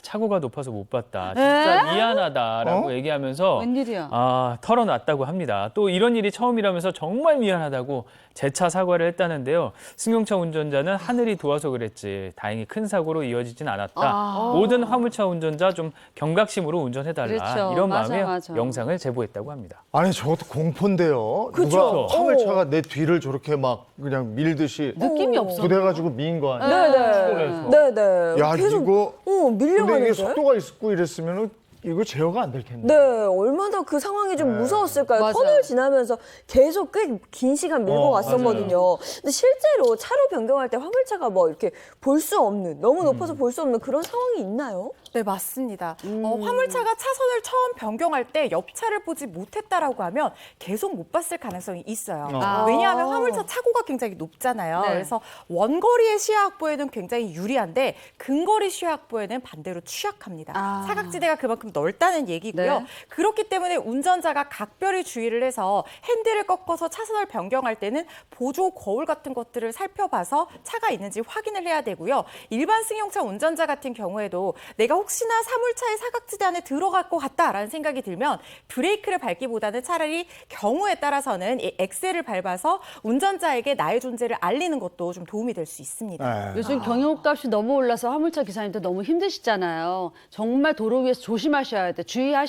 차고가 높아서 못 봤다. 진짜 미안하다라고 얘기하면서 웬일이야? 털어놨다고 합니다. 또 이런 일이 처음이라면서 정말 미안하다고 재차 사과를 했다는데요. 승용차 운전자는 하늘이 도와서 그랬지. 다행히 큰 사고로 이어지진 않았다. 모든 화물차 운전자 좀 경각심으로 운전해달라. 그렇죠. 이런 맞아, 마음에 맞아. 영상을 제보했다고 합니다. 아니 저것도 공포인데요. 그쵸. 누가 화물차가 내 뒤를 저렇게 막 그냥 밀듯이 느낌이 없어. 부대가지고 미인 거 아니야? 네네. 네네. 야 계속 이거 근데 밀려가는데. 이게 속도가 있고 이랬으면은 이거 제어가 안 될 텐데. 네, 얼마나 그 상황이 좀 무서웠을까요? 맞아요. 터널 지나면서 계속 꽤 긴 시간 밀고 갔었거든요. 근데 실제로 차로 변경할 때 화물차가 뭐 이렇게 볼 수 없는, 너무 높아서 볼 수 없는 그런 상황이 있나요? 네, 맞습니다. 화물차가 차선을 처음 변경할 때 옆차를 보지 못했다라고 하면 계속 못 봤을 가능성이 있어요. 왜냐하면 화물차 차고가 굉장히 높잖아요. 네. 그래서 원거리의 시야 확보에는 굉장히 유리한데 근거리 시야 확보에는 반대로 취약합니다. 사각지대가 그만큼 넓다는 얘기고요. 네. 그렇기 때문에 운전자가 각별히 주의를 해서 핸들을 꺾어서 차선을 변경할 때는 보조 거울 같은 것들을 살펴봐서 차가 있는지 확인을 해야 되고요. 일반 승용차 운전자 같은 경우에도 내가 혹시나 사물차의 사각지대 안에 들어갈 것 같다라는 생각이 들면 브레이크를 밟기보다는 차라리 경우에 따라서는 이 엑셀을 밟아서 운전자에게 나의 존재를 알리는 것도 좀 도움이 될 수 있습니다. 요즘 경유값이 너무 올라서 화물차 기사님들 너무 힘드시잖아요. 정말 도로 위에서 조심하셔야 돼.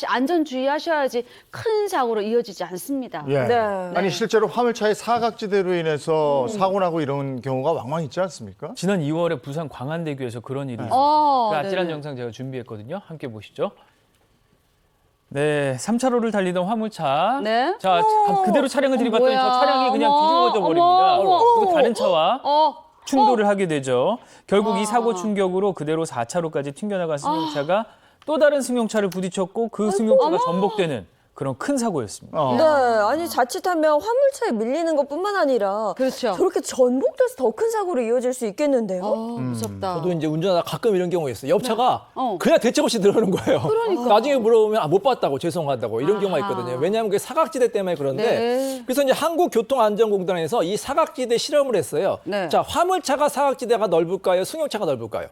안전 주의하셔야지 큰 사고로 이어지지 않습니다. 예. 네. 아니 실제로 화물차의 사각지대로 인해서 사고 나고 이런 경우가 왕왕 있지 않습니까? 지난 2월에 부산 광안대교에서 그런 일이 있었어요. 그 아찔한 네네. 영상 제가 준비했거든요. 함께 보시죠. 네, 3차로를 달리던 화물차. 네. 자, 그대로 차량을 들이받더니 뭐야. 저 차량이 그냥 어머, 뒤집어져 버립니다. 어머, 그리고 다른 차와 충돌을 하게 되죠. 결국 아. 이 사고 충격으로 그대로 4차로까지 튕겨나간 승용차가 또 다른 승용차를 부딪혔고 그 승용차가 전복되는 그런 큰 사고였습니다. 네, 아니 자칫하면 화물차에 밀리는 것뿐만 아니라 그렇죠. 저렇게 전복돼서 더 큰 사고로 이어질 수 있겠는데요? 무섭다. 저도 이제 운전하다 가끔 이런 경우가 있어요. 옆차가 어. 그냥 대책 없이 들어오는 거예요. 나중에 물어보면 못 봤다고 죄송하다고 이런 경우가 있거든요. 왜냐하면 그게 사각지대 때문에 그런데 네. 그래서 이제 한국교통안전공단에서 이 사각지대 실험을 했어요. 네. 자, 화물차가 사각지대가 넓을까요? 승용차가 넓을까요?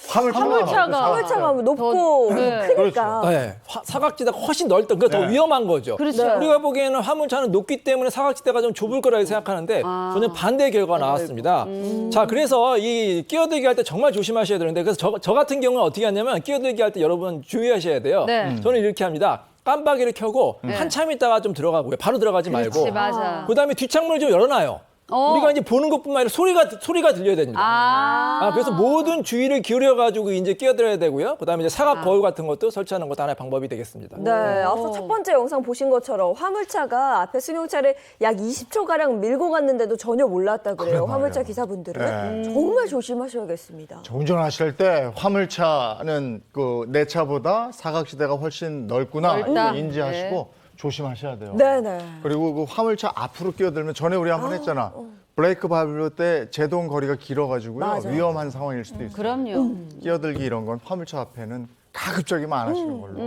화물차가 높고 네. 크니까. 네, 사각지대가 훨씬 넓다. 그러니까 더 위험한 거죠. 그렇죠. 네. 우리가 보기에는 화물차는 높기 때문에 사각지대가 좀 좁을 거라고 생각하는데 전혀 반대 결과가 나왔습니다. 자, 그래서 이 끼어들기 할 때 정말 조심하셔야 되는데 그래서 저 같은 경우는 어떻게 하냐면 끼어들기 할 때 여러분 주의하셔야 돼요. 네. 저는 이렇게 합니다. 깜빡이를 켜고 한참 있다가 좀 들어가고요. 바로 들어가지 말고. 그렇지, 맞아. 그다음에 뒷창문을 좀 열어놔요. 우리가 이제 보는 것뿐만 아니라 소리가 들려야 됩니다. 그래서 모든 주의를 기울여가지고 이제 끼어들어야 되고요. 그다음에 이제 사각 거울 같은 것도 설치하는 것도 하나의 방법이 되겠습니다. 네, 앞서 첫 번째 영상 보신 것처럼 화물차가 앞에 승용차를 약 20초가량 밀고 갔는데도 전혀 몰랐다 그래요. 화물차 기사분들은. 정말 조심하셔야겠습니다. 운전하실 때 화물차는 그 내 차보다 사각지대가 훨씬 넓구나 넓다. 이거 인지하시고 조심하셔야 돼요. 네네. 그리고 그 화물차 앞으로 끼어들면 전에 우리 한번 했잖아. 브레이크 밟을 때 제동 거리가 길어가지고요. 맞아요. 위험한 상황일 수도 있어요. 그럼요. 끼어들기 이런 건 화물차 앞에는 가급적이면 안 하시는 걸로.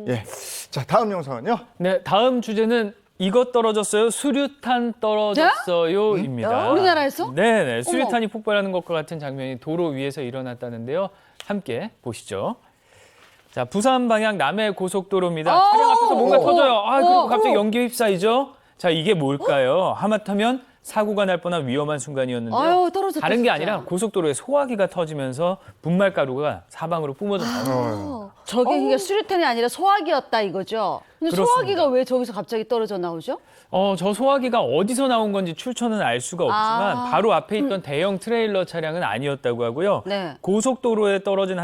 예. 자, 다음 영상은요. 네, 다음 주제는 이것 떨어졌어요, 수류탄 떨어졌어요입니다. 우리나라에서? 네네, 수류탄이 폭발하는 것과 같은 장면이 도로 위에서 일어났다는데요. 함께 보시죠. 자, 부산 방향 남해 고속도로입니다. 차량 앞에서 뭔가 터져요. 그리고 갑자기 연기 휩싸이죠. 자, 이게 뭘까요? 하마터면 사고가 날 뻔한 위험한 순간이었는데요. 아유, 떨어졌다, 다른 게 진짜. 아니라 고속도로에 소화기가 터지면서 분말가루가 사방으로 뿜어져 나옵니다. 저게 그러니까 수류탄이 아니라 소화기였다 이거죠? 근데 그렇습니다. 소화기가 왜 저기서 갑자기 떨어져 나오죠? 저 소화기가 어디서 나온 건지 출처는 알 수가 없지만 바로 앞에 있던 대형 트레일러 차량은 아니었다고 하고요. 네. 고속도로에 떨어진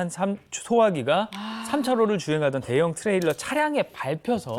소화기가 3차로를 주행하던 대형 트레일러 차량에 밟혀서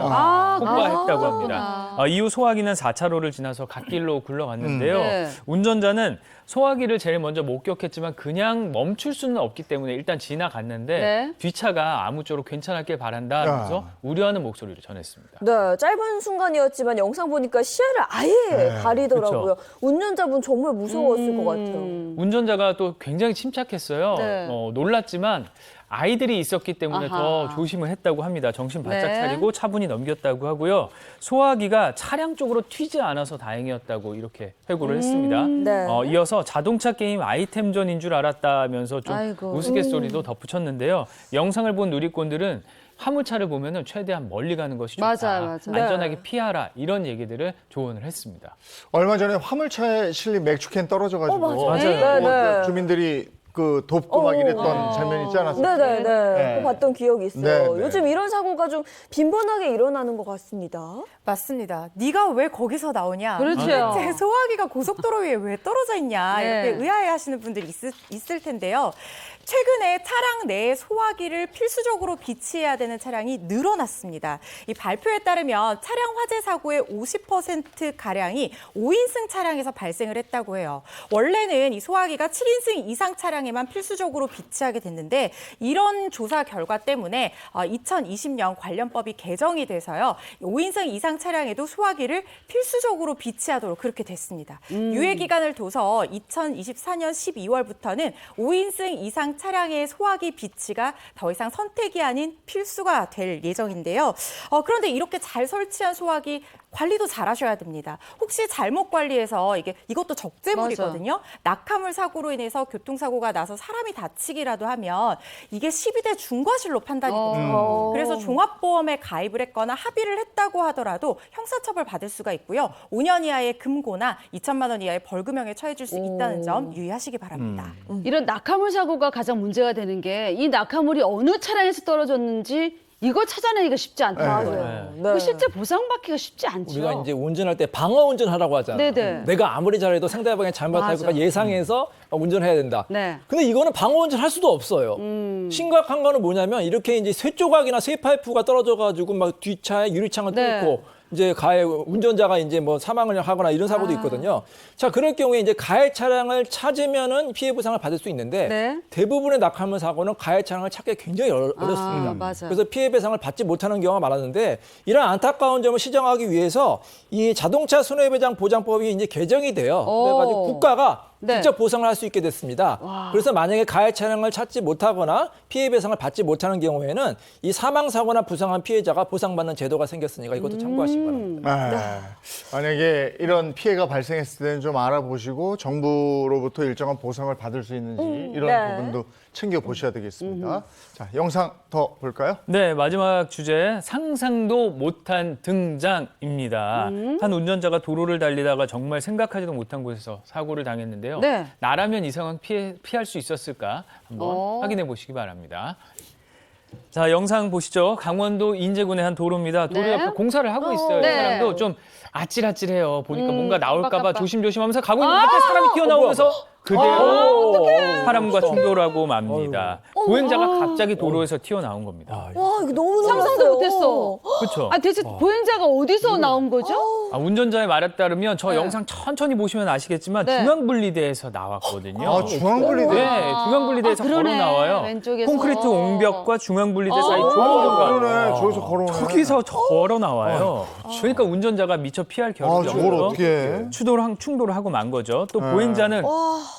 폭발했다고 합니다. 이후 소화기는 4차로를 지나서 갓길로 굴러갔는데요. 네. 운전자는 소화기를 제일 먼저 목격했지만 그냥 멈출 수는 없기 때문에 일단 지나갔는데 네. 뒷차가 아무쪼록 괜찮았길 바란다 하면서 우려하는 목소리를 전했습니다. 네, 짧은 순간이었지만 영상 보니까 시야를 아예 가리더라고요. 그렇죠. 운전자분 정말 무서웠을 것 같아요. 운전자가 또 굉장히 침착했어요. 네. 놀랐지만 아이들이 있었기 때문에 아하. 더 조심을 했다고 합니다. 정신 바짝 네. 차리고 차분히 넘겼다고 하고요. 소화기가 차량 쪽으로 튀지 않아서 다행이었다고 이렇게 회고를 했습니다. 네. 이어서 자동차 게임 아이템전인 줄 알았다면서 좀 아이고. 우스갯소리도 덧붙였는데요. 영상을 본 누리꾼들은 화물차를 보면은 최대한 멀리 가는 것이 좋다. 맞아요, 맞아요. 안전하게 네. 피하라. 이런 얘기들을 조언을 했습니다. 얼마 전에 화물차에 실린 맥주캔 떨어져가지고 맞아요. 네, 네. 주민들이 그 돕고 막 이랬던 장면 있지 않았어요? 네네네. 네. 그거 봤던 기억이 있어요. 네, 네. 요즘 이런 사고가 좀 빈번하게 일어나는 것 같습니다. 맞습니다. 네가 왜 거기서 나오냐? 그렇죠. 도대체 소화기가 고속도로 위에 왜 떨어져 있냐? 네. 이렇게 의아해하시는 분들이 있을 텐데요. 최근에 차량 내에 소화기를 필수적으로 비치해야 되는 차량이 늘어났습니다. 이 발표에 따르면 차량 화재 사고의 50%가량이 5인승 차량에서 발생을 했다고 해요. 원래는 이 소화기가 7인승 이상 차량에만 필수적으로 비치하게 됐는데 이런 조사 결과 때문에 2020년 관련법이 개정이 돼서요. 5인승 이상 차량에도 소화기를 필수적으로 비치하도록 그렇게 됐습니다. 유예 기간을 둬서 2024년 12월부터는 5인승 이상 차량의 소화기 비치가 더 이상 선택이 아닌 필수가 될 예정인데요. 그런데 이렇게 잘 설치한 소화기 관리도 잘 하셔야 됩니다. 혹시 잘못 관리해서 이것도 적재물이거든요. 낙하물 사고로 인해서 교통사고가 나서 사람이 다치기라도 하면 이게 12대 중과실로 판단이거든요. 그래서 종합보험에 가입을 했거나 합의를 했다고 하더라도 형사처벌 받을 수가 있고요. 5년 이하의 금고나 2천만 원 이하의 벌금형에 처해질 수 있다는 점 유의하시기 바랍니다. 이런 낙하물 사고가 가장 문제가 되는 게 이 낙하물이 어느 차량에서 떨어졌는지 이거 찾아내기가 쉽지 않더라고요. 맞아요. 이거 네. 실제 보상받기가 쉽지 않죠. 우리가 이제 운전할 때 방어 운전하라고 하잖아요. 네네. 내가 아무리 잘해도 상대방이 잘못할 맞아. 거 예상해서 운전해야 된다. 네. 근데 이거는 방어 운전 할 수도 없어요. 심각한 거는 뭐냐면 이렇게 이제 쇠 조각이나 쇠 파이프가 떨어져 가지고 막 뒷차에 유리창을 네. 뚫고 이제 가해 운전자가 이제 뭐 사망을 하거나 이런 사고도 있거든요. 자, 그럴 경우에 이제 가해 차량을 찾으면은 피해 보상을 받을 수 있는데 네. 대부분의 낙하물 사고는 가해 차량을 찾기 굉장히 어렵습니다. 맞아요. 그래서 피해 배상을 받지 못하는 경우가 많았는데 이런 안타까운 점을 시정하기 위해서 이 자동차 손해배상 보장법이 이제 개정이 돼요. 그래가지고 국가가 네. 직접 보상을 할 수 있게 됐습니다. 그래서 만약에 가해 차량을 찾지 못하거나 피해 배상을 받지 못하는 경우에는 이 사망 사고나 부상한 피해자가 보상받는 제도가 생겼으니까 이것도 참고하시기 바랍니다. 만약에 이런 피해가 발생했을 때는 좀 알아보시고 정부로부터 일정한 보상을 받을 수 있는지 이런 네. 부분도 챙겨보셔야 되겠습니다. 자, 영상 더 볼까요? 네, 마지막 주제 상상도 못한 등장입니다. 한 운전자가 도로를 달리다가 정말 생각하지도 못한 곳에서 사고를 당했는데요. 네. 나라면 이 상황 피할 수 있었을까 한번 확인해 보시기 바랍니다. 자, 영상 보시죠. 강원도 인제군의 한 도로입니다. 도로 네. 옆에 공사를 하고 있어요. 네. 이 사람도 좀 아찔아찔해요. 보니까 뭔가 나올까 봐 깜빡깜빡. 조심조심하면서 가고 있는데 갑자기 사람이 튀어나오면서 그대로 사람과 충돌하고 맙니다. 보행자가 갑자기 도로에서 튀어나온 겁니다. 와, 이거 너무 상상도 놀랐어요. 못했어. 그렇죠? 아, 대체 보행자가 어디서 나온 거죠? 운전자의 말에 따르면 저 네. 영상 천천히 보시면 아시겠지만 네. 중앙분리대에서 나왔거든요. 아, 중앙분리대. 네, 중앙분리대에서 아, 걸어 그러네. 나와요. 왼쪽에서. 콘크리트 옹벽과 중앙분리대 사이 좁은 그러네. 공간. 저기서 걸어오네. 저기서 걸어 나와요. 그러니까 운전자가 미처 피할 겨를이 저걸 없어서 어떻게 해? 충돌을 하고 만 거죠. 또 보행자는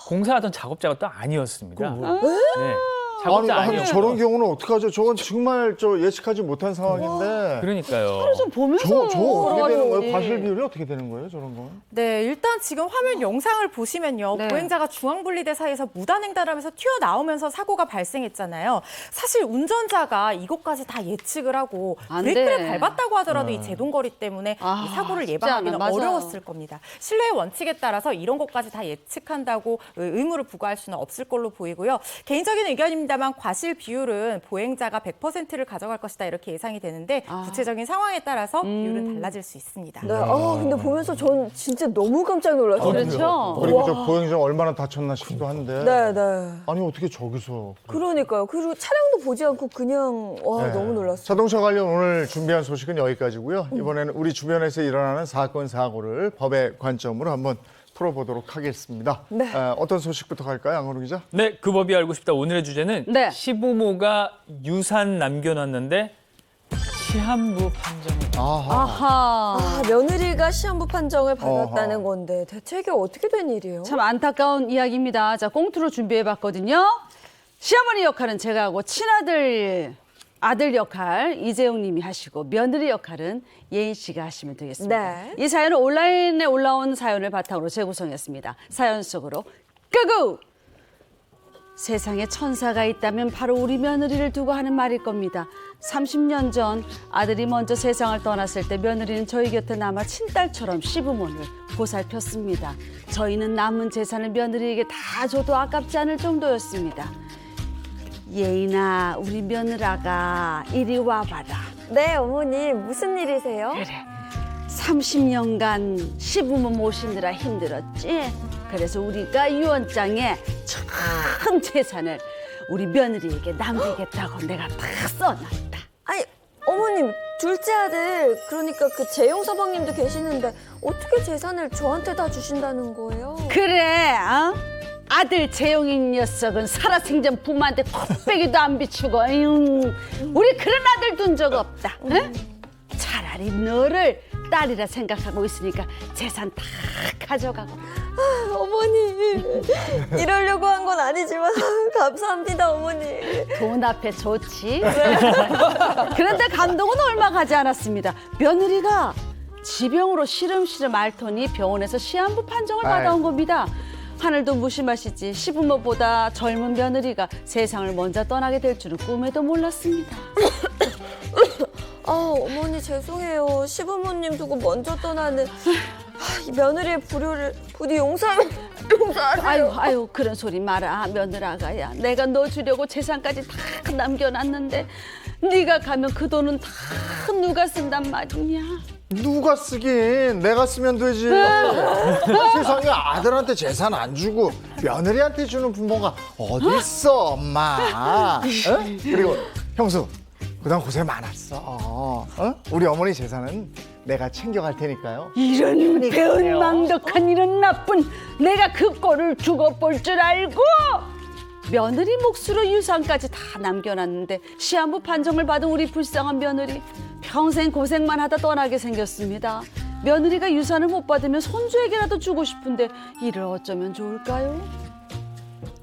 공사하던 작업자가 또 아니었습니다. 네, 작업자 아니, 아니었고. 저런 경우는 어떡하죠? 저건 정말 예측하지 못한 상황인데. 그러니까요. 좀 보면서 저 어떻게 되는 거예요? 걸어가야지. 과실 비율이 어떻게 되는 거예요? 저런 건? 네, 일단 지금 화면 영상을 보시면요. 네. 보행자가 중앙분리대 사이에서 무단횡단하면서 튀어나오면서 사고가 발생했잖아요. 사실 운전자가 이것까지 다 예측을 하고 안 브레이크를 돼. 밟았다고 하더라도 이 제동거리 때문에 아, 이 사고를 쉽지 예방하기는 않아. 맞아요. 어려웠을 겁니다. 신뢰의 원칙에 따라서 이런 것까지 다 예측한다고 의무를 부과할 수는 없을 걸로 보이고요. 개인적인 의견입니다만 과실 비율은 보행자가 100%를 가져갈 것이다 이렇게 예상이 되는데 구체적인 상황에 따라서 비율은 달라질 수 있습니다. 네, 근데 보면서 전 진짜 너무 깜짝 놀랐어요. 그렇죠. 그리고 저 보행자 얼마나 다쳤나 싶기도 한데. 네, 네. 아니 어떻게 저기서? 그러니까요. 그리고 차량도 보지 않고 그냥 와, 네. 너무 놀랐어요. 자동차 관련 오늘 준비한 소식은 여기까지고요. 이번에는 우리 주변에서 일어나는 사건 사고를 법의 관점으로 한번 풀어보도록 하겠습니다. 네. 어떤 소식부터 갈까요, 양호로 기자? 네, 그 법이 알고 싶다. 오늘의 주제는 네. 시부모가 유산 남겨놨는데 시한부 판정을 아하. 며느리가 시한부 판정을 받았다는 어허. 건데 대체 이게 어떻게 된 일이에요? 참 안타까운 이야기입니다. 자, 꽁트로 준비해봤거든요. 시어머니 역할은 제가 하고 아들 역할 이재용 님이 하시고 며느리 역할은 예인 씨가 하시면 되겠습니다. 네. 이 사연은 온라인에 올라온 사연을 바탕으로 재구성했습니다. 사연 속으로 끄고! 세상에 천사가 있다면 바로 우리 며느리를 두고 하는 말일 겁니다. 30년 전 아들이 먼저 세상을 떠났을 때 며느리는 저희 곁에 남아 친딸처럼 시부모를 보살폈습니다. 저희는 남은 재산을 며느리에게 다 줘도 아깝지 않을 정도였습니다. 예인아, 우리 며느라가 이리 와봐라. 네, 어머니 무슨 일이세요? 30년간 시부모 모시느라 힘들었지? 그래서 우리가 유언장에 전 재산을 우리 며느리에게 남기겠다고 내가 다 써놨다. 아니, 어머님 둘째 아들 그러니까 그 재용 서방님도 계시는데 어떻게 재산을 저한테 다 주신다는 거예요? 그래, 어? 아들 재용인 녀석은 살아생전 부모한테 코빼기도 안 비추고, 우리 그런 아들 둔 적 없다. 응? 차라리 너를 딸이라 생각하고 있으니까 재산 다 가져가고. 어머니 이러려고 한 건 아니지만 감사합니다 어머니. 돈 앞에 좋지. 그런데 감동은 얼마 가지 않았습니다. 며느리가 지병으로 시름시름 앓더니 병원에서 시한부 판정을 받아온 겁니다. 하늘도 무심하시지 시부모보다 젊은 며느리가 세상을 먼저 떠나게 될 줄은 꿈에도 몰랐습니다. 어머니 죄송해요. 시부모님 두고 먼저 떠나는 이 며느리의 불효를 부디 용서하세요. 아유 그런 소리 마라. 며느라가야, 내가 너 주려고 재산까지 다 남겨놨는데 네가 가면 그 돈은 다 누가 쓴단 말이냐. 누가 쓰긴 내가 쓰면 되지. 세상에 아들한테 재산 안 주고 며느리한테 주는 부모가 어디 있어, 엄마. 어? 그리고 형수, 그동안 고생 많았어. 어? 우리 어머니 재산은 내가 챙겨갈 테니까요. 이런 배은망덕한 이런 나쁜, 내가 그 꼴을 두고 볼 줄 알고 며느리 몫으로 유산까지 다 남겨놨는데 시한부 판정을 받은 우리 불쌍한 며느리, 평생 고생만 하다 떠나게 생겼습니다. 며느리가 유산을 못 받으면 손주에게라도 주고 싶은데 이를 어쩌면 좋을까요?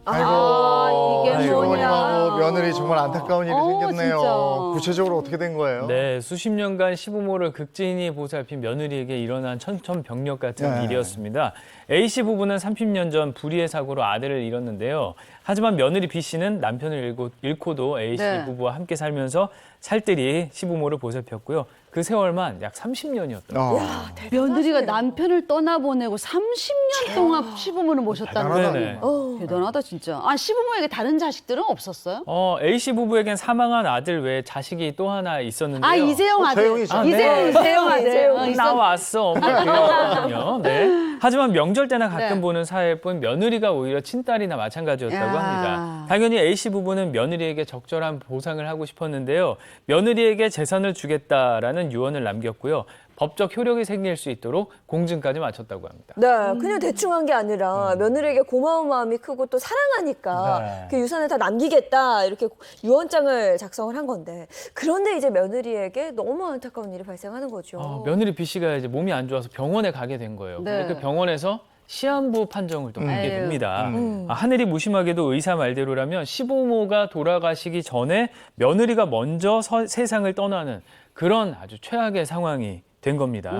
이게 시부모님하고 며느리 정말 안타까운 일이 생겼네요. 진짜. 구체적으로 어떻게 된 거예요? 네, 수십 년간 시부모를 극진히 보살핀 며느리에게 일어난 천천벽력 같은 네. 일이었습니다. A씨 부부는 30년 전 불의의 사고로 아들을 잃었는데요. 하지만 며느리 B씨는 남편을 잃고도 A씨 네. 부부와 함께 살면서 살뜰히 시부모를 보살폈고요. 그 세월만 약 30년이었더라고요. 며느리가 남편을 떠나보내고 30년 동안 시부모를 모셨다는 거예요. 네네. 대단하다 진짜. 시부모에게 다른 자식들은 없었어요? A씨 부부에겐 사망한 아들 외에 자식이 또 하나 있었는데요. 이재용 아들. 재용이죠. 이재용 아들. 나왔어. 엄마 그랬거든요. 네. 하지만 명절 때나 가끔 네. 보는 사이일 뿐 며느리가 오히려 친딸이나 마찬가지였다고 야. 합니다. 당연히 A씨 부부는 며느리에게 적절한 보상을 하고 싶었는데요. 며느리에게 재산을 주겠다라는 유언을 남겼고요. 법적 효력이 생길 수 있도록 공증까지 마쳤다고 합니다. 네, 그냥 대충 한 게 아니라 며느리에게 고마운 마음이 크고 또 사랑하니까 네. 그 유산을 다 남기겠다 이렇게 유언장을 작성을 한 건데, 그런데 이제 며느리에게 너무 안타까운 일이 발생하는 거죠. 며느리 B 씨가 이제 몸이 안 좋아서 병원에 가게 된 거예요. 네. 근데 그 병원에서 시한부 판정을 또 받게 아유. 됩니다. 하늘이 무심하게도 의사 말대로라면 시부모가 돌아가시기 전에 며느리가 먼저 세상을 떠나는 그런 아주 최악의 상황이 된 겁니다.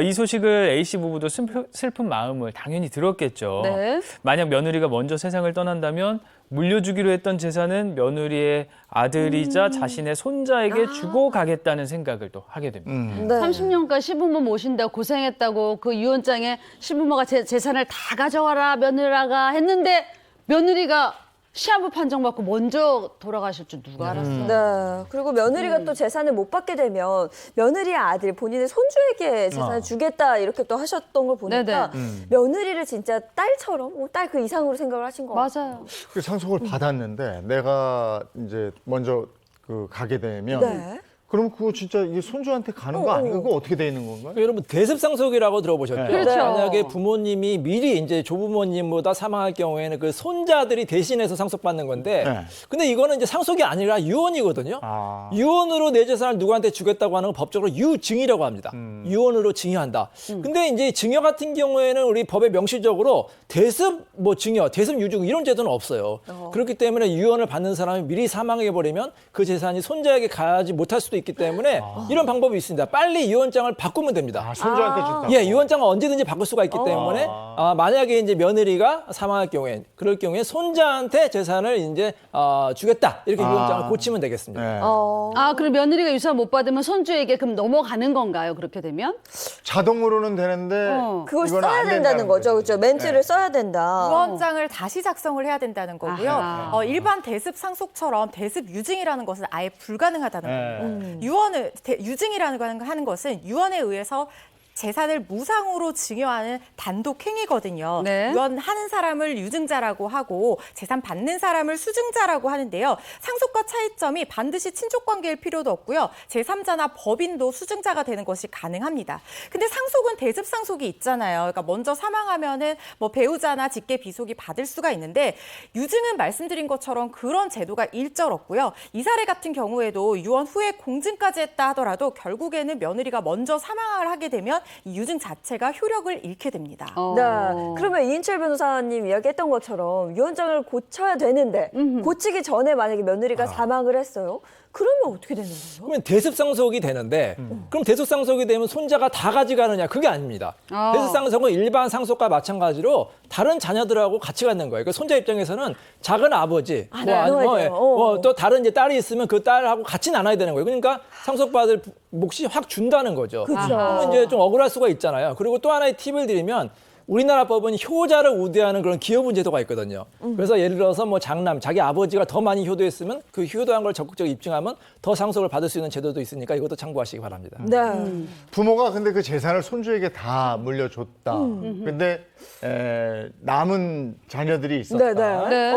이 소식을 A씨 부부도 슬픈 마음을 당연히 들었겠죠. 네. 만약 며느리가 먼저 세상을 떠난다면 물려주기로 했던 재산은 며느리의 아들이자 자신의 손자에게 주고 가겠다는 생각을 또 하게 됩니다. 네. 30년간 시부모 모신다고 고생했다고 그 유언장에 시부모가 재산을 다 가져와라 며느라가 했는데 며느리가 시한부 판정받고 먼저 돌아가실 줄 누가 알았어요? 네. 그리고 며느리가 또 재산을 못 받게 되면 며느리의 아들, 본인의 손주에게 재산을 주겠다 이렇게 또 하셨던 걸 보니까 며느리를 진짜 딸처럼 딸 그 이상으로 생각을 하신 거 같아요. 맞아요. 그 상속을 받았는데 내가 이제 먼저 그 가게 되면 네. 그럼 그거 진짜 이게 손주한테 가는 거 아니에요? 그거 어떻게 돼 있는 건가요? 여러분 대습상속이라고 들어보셨죠? 네. 그렇죠. 만약에 부모님이 미리 이제 조부모님보다 사망할 경우에는 그 손자들이 대신해서 상속받는 건데, 네. 근데 이거는 이제 상속이 아니라 유언이거든요. 아. 유언으로 내 재산을 누구한테 주겠다고 하는 건 법적으로 유증이라고 합니다. 유언으로 증여한다. 근데 이제 증여 같은 경우에는 우리 법에 명시적으로 대습 증여, 대습 유증 이런 제도는 없어요. 그렇기 때문에 유언을 받는 사람이 미리 사망해 버리면 그 재산이 손자에게 가지 못할 수도 수도 있기 때문에 이런 방법이 있습니다. 빨리 유언장을 바꾸면 됩니다. 아, 손주한테 준다. 예, 유언장은 언제든지 바꿀 수가 있기 때문에 만약에 이제 며느리가 사망할 경우에 그럴 경우에 손자한테 재산을 이제 주겠다 이렇게 유언장을 고치면 되겠습니다. 네. 아, 그럼 며느리가 유산 못 받으면 손주에게 그럼 넘어가는 건가요? 그렇게 되면? 자동으로는 되는데 그걸 이건 써야 안 된다는 거죠. 거지. 그렇죠. 멘트를 써야 된다. 유언장을 다시 작성을 해야 된다는 거고요. 아하. 일반 대습 상속처럼 대습 유증이라는 것은 아예 불가능하다는 겁니다. 유언을 유증이라는 거 하는 것은 유언에 의해서 재산을 무상으로 증여하는 단독 행위거든요. 네. 유언하는 사람을 유증자라고 하고 재산 받는 사람을 수증자라고 하는데요. 상속과 차이점이 반드시 친족 관계일 필요도 없고요. 제3자나 법인도 수증자가 되는 것이 가능합니다. 근데 상속은 대습 상속이 있잖아요. 그러니까 먼저 사망하면은 뭐 배우자나 직계 비속이 받을 수가 있는데 유증은 말씀드린 것처럼 그런 제도가 일절 없고요. 이 사례 같은 경우에도 유언 후에 공증까지 했다 하더라도 결국에는 며느리가 먼저 사망을 하게 되면 이 유증 자체가 효력을 잃게 됩니다. 네. 그러면 이인철 변호사님 이야기했던 것처럼 유언장을 고쳐야 되는데 고치기 전에 만약에 며느리가 사망을 했어요. 그러면 어떻게 되는 거예요? 그러면 대습상속이 되는데 그럼 대습상속이 되면 손자가 다 가져가느냐? 그게 아닙니다. 대습상속은 일반 상속과 마찬가지로 다른 자녀들하고 같이 갖는 거예요. 그러니까 손자 입장에서는 작은 아버지, 또 다른 이제 딸이 있으면 그 딸하고 같이 나눠야 되는 거예요. 그러니까 상속받을 몫이 확 준다는 거죠. 그러면 이제 좀 억울할 수가 있잖아요. 그리고 또 하나의 팁을 드리면 우리나라 법은 효자를 우대하는 그런 기여분 제도가 있거든요. 그래서 예를 들어서 뭐 장남, 자기 아버지가 더 많이 효도했으면 그 효도한 걸 적극적으로 입증하면 더 상속을 받을 수 있는 제도도 있으니까 이것도 참고하시기 바랍니다. 네. 부모가 근데 그 재산을 손주에게 다 물려줬다. 근데 남은 자녀들이 있었다. 네네. 네.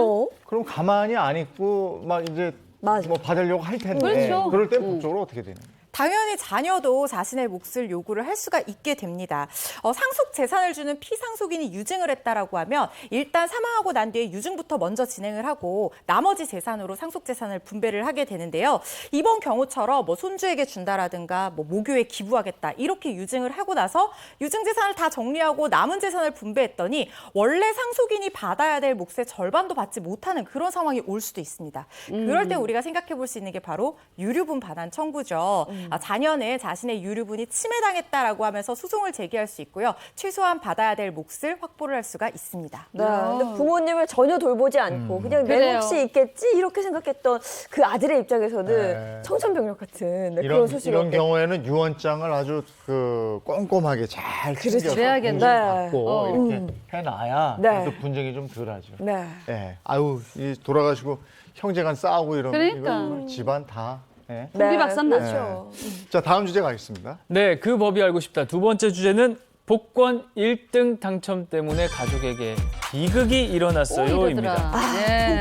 그럼 가만히 안 있고 막 이제 맞아. 뭐 받으려고 할 텐데. 그렇죠. 그럴 때 법적으로 어떻게 되는 거예요? 당연히 자녀도 자신의 몫을 요구를 할 수가 있게 됩니다. 상속 재산을 주는 피상속인이 유증을 했다라고 하면 일단 사망하고 난 뒤에 유증부터 먼저 진행을 하고 나머지 재산으로 상속 재산을 분배를 하게 되는데요. 이번 경우처럼 뭐 손주에게 준다라든가 뭐 모교에 기부하겠다 이렇게 유증을 하고 나서 유증 재산을 다 정리하고 남은 재산을 분배했더니 원래 상속인이 받아야 될 몫의 절반도 받지 못하는 그런 상황이 올 수도 있습니다. 그럴 때 우리가 생각해 볼 수 있는 게 바로 유류분 반환 청구죠. 자녀는 자신의 유류분이 침해당했다라고 하면서 소송을 제기할 수 있고요. 최소한 받아야 될 몫을 확보를 할 수가 있습니다. 네. 근데 부모님을 전혀 돌보지 않고 그냥 내 그래요. 몫이 있겠지 이렇게 생각했던 그 아들의 입장에서는 네. 청천벽력 같은 네, 그런 소식이 이런 경우에는 유언장을 아주 그 꼼꼼하게 잘 챙겨서 그래야겠네. 받고 이렇게 해놔야 네. 또 분쟁이 좀 덜하죠. 네. 네. 아유, 이 돌아가시고 형제간 싸우고 이러면 그러니까. 이거 집안 다. 네. 분비박산 나죠. 그렇죠. 자, 다음 주제 가겠습니다. 네, 그 법이 알고 싶다. 두 번째 주제는 복권 1등 당첨 때문에 가족에게 비극이 일어났어요입니다.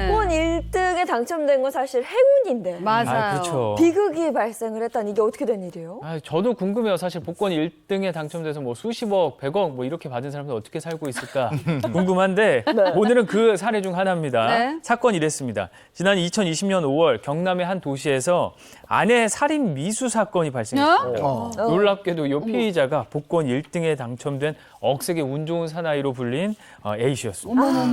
복권 1등에 당첨된 건 사실 행운인데 맞아요. 그렇죠. 비극이 발생을 했다니 이게 어떻게 된 일이에요? 저도 궁금해요. 사실 복권 1등에 당첨돼서 뭐 수십억, 100억 뭐 이렇게 받은 사람들 어떻게 살고 있을까 궁금한데 오늘은 그 사례 중 하나입니다. 네. 사건이 이랬습니다. 지난 2020년 5월 경남의 한 도시에서 아내 살인 미수 사건이 발생했어요. 놀랍게도 이 피의자가 복권 1등에 당첨된 억세게 운 좋은 사나이로 불린 A씨였습니다.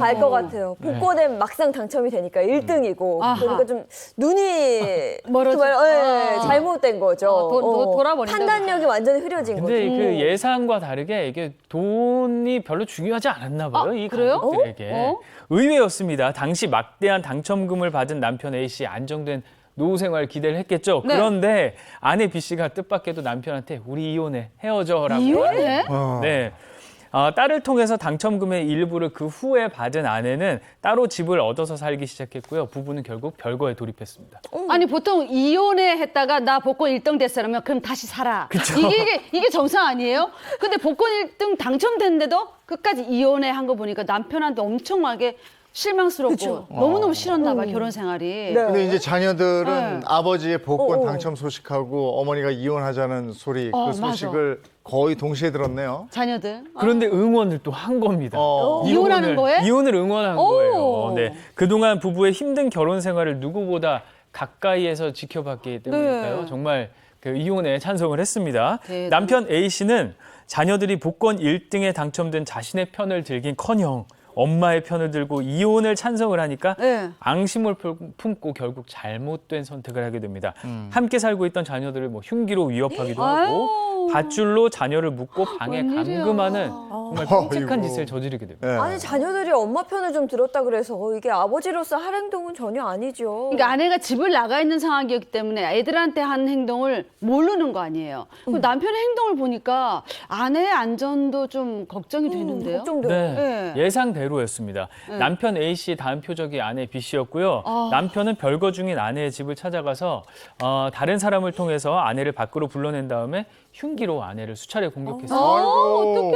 알 것 같아요. 복권에 막상 당첨이 되니까 1등이고 아하. 그러니까 좀 눈이 멀어져. 정말 잘못된 거죠. 돌아버린다. 판단력이 완전히 흐려진 거죠. 근데 그 예상과 다르게 이게 돈이 별로 중요하지 않았나 봐요. 이 그래요? 가족들에게. 의외였습니다. 당시 막대한 당첨금을 받은 남편 A씨 안정된 노후 생활 기대를 했겠죠. 네. 그런데 아내 B씨가 뜻밖에도 남편한테 우리 이혼해, 헤어져라고. 이혼해? 네. 딸을 통해서 당첨금의 일부를 그 후에 받은 아내는 따로 집을 얻어서 살기 시작했고요. 부부는 결국 별거에 돌입했습니다. 아니 보통 이혼에 했다가 나 복권 1등 됐으면 그럼 다시 살아. 이게 정상 아니에요? 근데 복권 1등 당첨됐는데도 끝까지 이혼에 한 거 보니까 남편한테 엄청나게 실망스럽고 너무너무 싫었나 봐 결혼 생활이. 네. 근데 이제 자녀들은 네. 아버지의 복권 당첨 소식하고 어머니가 이혼하자는 소리 그 소식을 거의 동시에 들었네요. 자녀들. 그런데 응원을 또 한 겁니다. 이혼하는 거에? 이혼을 응원한 거예요. 네. 그동안 부부의 힘든 결혼 생활을 누구보다 가까이에서 지켜봤기 때문일까요? 네. 정말 그 이혼에 찬성을 했습니다. 대단해. 남편 A씨는 자녀들이 복권 1등에 당첨된 자신의 편을 들긴커녕 엄마의 편을 들고 이혼을 찬성을 하니까 네. 앙심을 품고 결국 잘못된 선택을 하게 됩니다. 함께 살고 있던 자녀들을 뭐 흉기로 위협하기도 하고 밧줄로 자녀를 묶고 방에 웬일이야. 감금하는 정말 끔찍한 아이고. 짓을 저지르게 됩니다. 네. 아니 자녀들이 엄마 편을 좀 들었다 그래서 이게 아버지로서 할 행동은 전혀 아니죠. 그러니까 아내가 집을 나가 있는 상황이었기 때문에 애들한테 한 행동을 모르는 거 아니에요. 그 남편의 행동을 보니까 아내의 안전도 좀 걱정이 되는데요. 걱정돼요. 네, 네. 예상대로였습니다. 남편 A 씨의 다음 표적이 아내 B 씨였고요. 남편은 별거 중인 아내의 집을 찾아가서 다른 사람을 통해서 아내를 밖으로 불러낸 다음에 흉기로 아내를 수차례 공격했습니다. 아이고.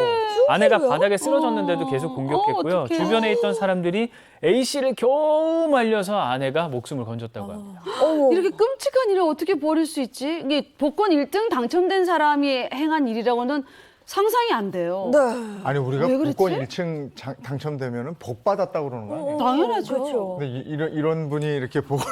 아내가 바닥에 쓰러졌는데도 계속 공격했고요. 어떡해. 주변에 있던 사람들이 A 씨를 겨우 말려서 아내가 목숨을 건졌다고 합니다. 어머. 이렇게 끔찍한 일을 어떻게 벌일 수 있지? 이게 복권 1등 당첨된 사람이 행한 일이라고는 상상이 안 돼요. 네. 아니 우리가 왜 그랬지? 복권 1층 당첨되면은 복 받았다고 그러는 거 아니에요? 당연하죠. 그렇죠. 근데 이런 분이 이렇게 복을